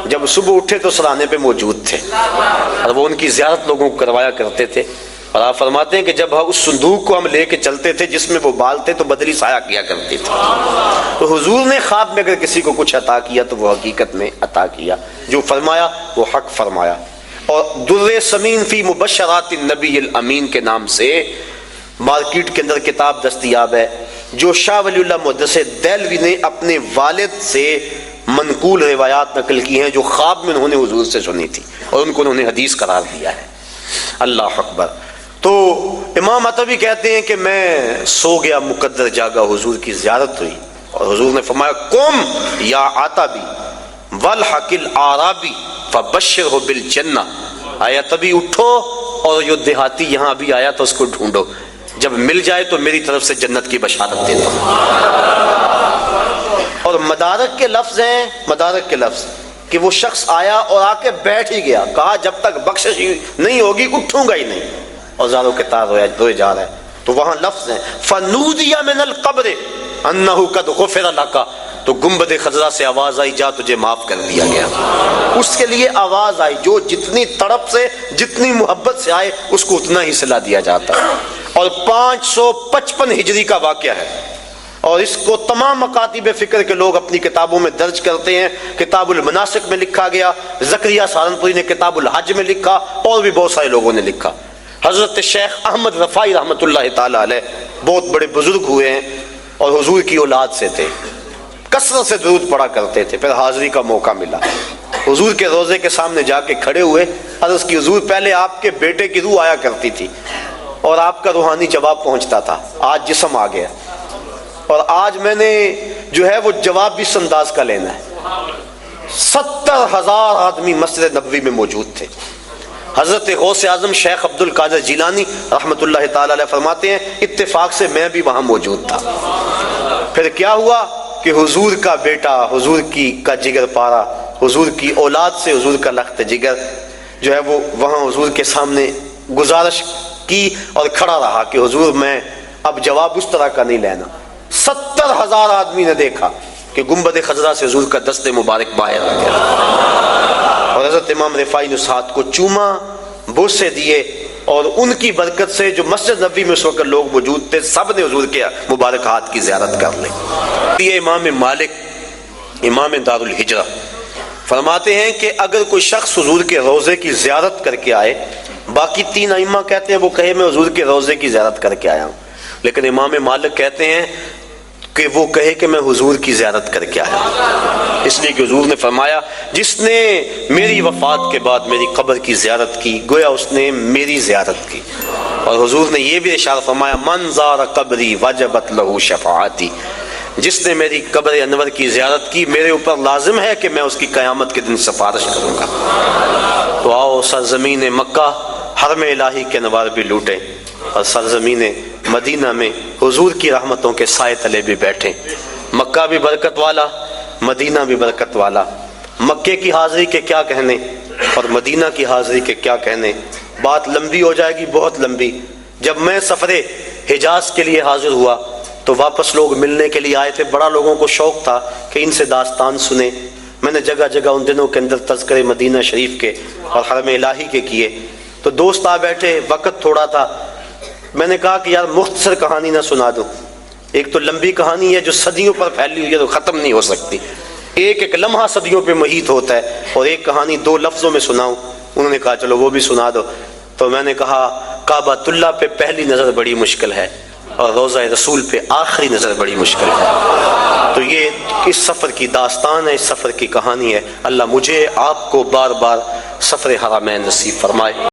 جب صبح اٹھے تو سرانے پہ موجود تھے اور وہ ان کی زیارت لوگوں کو کروایا کرتے تھے. اور آپ فرماتے ہیں کہ جب اس صندوق کو ہم لے کے چلتے تھے جس میں وہ بال تھے تو بدری سایہ کیا کرتی تھی. تو حضور نے خواب میں اگر کسی کو کچھ عطا کیا تو وہ حقیقت میں عطا کیا، جو فرمایا وہ حق فرمایا. اور در ثمین فی مبشرات النبی الامین کے نام سے مارکیٹ کے اندر کتاب دستیاب ہے. جو شاہ ولی اللہ محدث دہلوی نے اپنے والد سے منقول روایات نقل کی ہیں جو خواب میں انہوں نے حضور سے سنی تھی اور ان کو انہوں نے حدیث قرار دیا ہے۔ اللہ اکبر۔ تو امام عتبی کہتے ہیں کہ میں سو گیا مقدر جاگا، حضور کی زیارت ہوئی اور حضور نے فرمایا قم یا عتبی والحق العرابی فبشرہ بالجنہ، آیا تبھی اٹھو اور جو دیہاتی یہاں ابھی آیا تو اس کو ڈھونڈو، جب مل جائے تو میری طرف سے جنت کی بشارت دے دو۔ اور مدارک کے لفظ ہیں، مدارک کے لفظ کہ وہ شخص آیا اور آ کے بیٹھ ہی گیا، کہا جب تک بخشش نہیں ہوگی اٹھوں گا ہی نہیں، اوزاروں کے تار روئے جا رہا ہے۔ تو وہاں لفظ ہیں فنودی من القبر انہ قد غفر لک، تو گنبد خضرا سے آواز آئی جا تجھے معاف کر دیا گیا۔ اس کے لیے آواز آئی، جو جتنی تڑپ سے جتنی محبت سے آئے اس کو اتنا ہی صلہ دیا جاتا ہے۔ اور 555 ہجری کا واقعہ ہے اور اس کو تمام مکاتب فکر کے لوگ اپنی کتابوں میں درج کرتے ہیں۔ کتاب المناسک میں لکھا گیا، زکریہ سہارنپوری نے کتاب الحج میں لکھا، اور بھی بہت سارے لوگوں نے لکھا۔ حضرت شیخ احمد رفاعی رحمۃ اللہ تعالی علیہ بہت بڑے بزرگ ہوئے ہیں اور حضور کی اولاد سے تھے، کثرت سے درود پڑھا کرتے تھے۔ پھر حاضری کا موقع ملا، حضور کے روضے کے سامنے جا کے کھڑے ہوئے، عرض کی حضور پہلے آپ کے بیٹے کی روح آیا کرتی تھی اور آپ کا روحانی جواب پہنچتا تھا، آج جسم آ گیا اور آج میں نے جو ہے وہ جواب بھی اس انداز کا لینا ہے۔ 70,000 آدمی مسجد نبوی میں موجود تھے۔ حضرت غوث اعظم شیخ عبد القادر جیلانی رحمۃ اللہ تعالی علیہ فرماتے ہیں اتفاق سے میں بھی وہاں موجود تھا۔ پھر کیا ہوا کہ حضور کا بیٹا، حضور کا جگر پارا، حضور کی اولاد سے حضور کا لخت جگر جو ہے وہ وہاں حضور کے سامنے گزارش کی اور کھڑا رہا کہ حضور میں اب جواب اس طرح کا نہیں لینا۔ 70,000 آدمی نے دیکھا کہ گنبد خضرا سے حضور کا دست مبارک باہر آ گیا اور حضرت امام رفاعی نے اس ہاتھ کو چوما، بوسے دیے، اور ان کی برکت سے جو مسجد نبوی میں اس وقت لوگ موجود تھے سب نے حضور کے مبارک ہاتھ کی زیارت کر لی۔ یہ امام مالک امام دار الہجرہ فرماتے ہیں کہ اگر کوئی شخص حضور کے روضے کی زیارت کر کے آئے، باقی 3 ائمہ کہتے ہیں وہ کہے میں حضور کے روضے کی زیارت کر کے آیا ہوں، لیکن امام مالک کہتے ہیں کہ وہ کہے کہ میں حضور کی زیارت کر کے آیا ہوں، اس لیے کہ حضور نے فرمایا جس نے میری وفات کے بعد میری قبر کی زیارت کی گویا اس نے میری زیارت کی۔ اور حضور نے یہ بھی ارشاد فرمایا من زار قبری وجبت لہ شفاعتی، جس نے میری قبر انور کی زیارت کی میرے اوپر لازم ہے کہ میں اس کی قیامت کے دن سفارش کروں گا۔ تو آؤ سرزمین مکہ حرم الہی کے انوار بھی لوٹیں اور سرزمین مدینہ میں حضور کی رحمتوں کے سائے تلے بھی بیٹھیں۔ مکہ بھی برکت والا، مدینہ بھی برکت والا، مکے کی حاضری کے کیا کہنے اور مدینہ کی حاضری کے کیا کہنے، بات لمبی ہو جائے گی، بہت لمبی۔ جب میں سفر حجاز کے لیے حاضر ہوا تو واپس لوگ ملنے کے لیے آئے تھے، بڑا لوگوں کو شوق تھا کہ ان سے داستان سنیں۔ میں نے جگہ جگہ ان دنوں کے اندر تذکرے مدینہ شریف کے اور حرم الہی کے کیے، تو دوست آ بیٹھے، وقت تھوڑا تھا، میں نے کہا کہ یار مختصر کہانی نہ سنا دو، ایک تو لمبی کہانی ہے جو صدیوں پر پھیلی ہوئی ہے تو ختم نہیں ہو سکتی، ایک لمحہ صدیوں پہ محیط ہوتا ہے، اور ایک کہانی 2 لفظوں میں سناؤں۔ انہوں نے کہا چلو وہ بھی سنا دو، تو میں نے کہا کعبۃ اللہ پہ پہلی نظر بڑی مشکل ہے اور روضہ رسول پہ آخری نظر بڑی مشکل ہے۔ تو یہ اس سفر کی داستان ہے، اس سفر کی کہانی ہے۔ اللہ مجھے آپ کو بار بار سفر حرمین نصیب فرمائے۔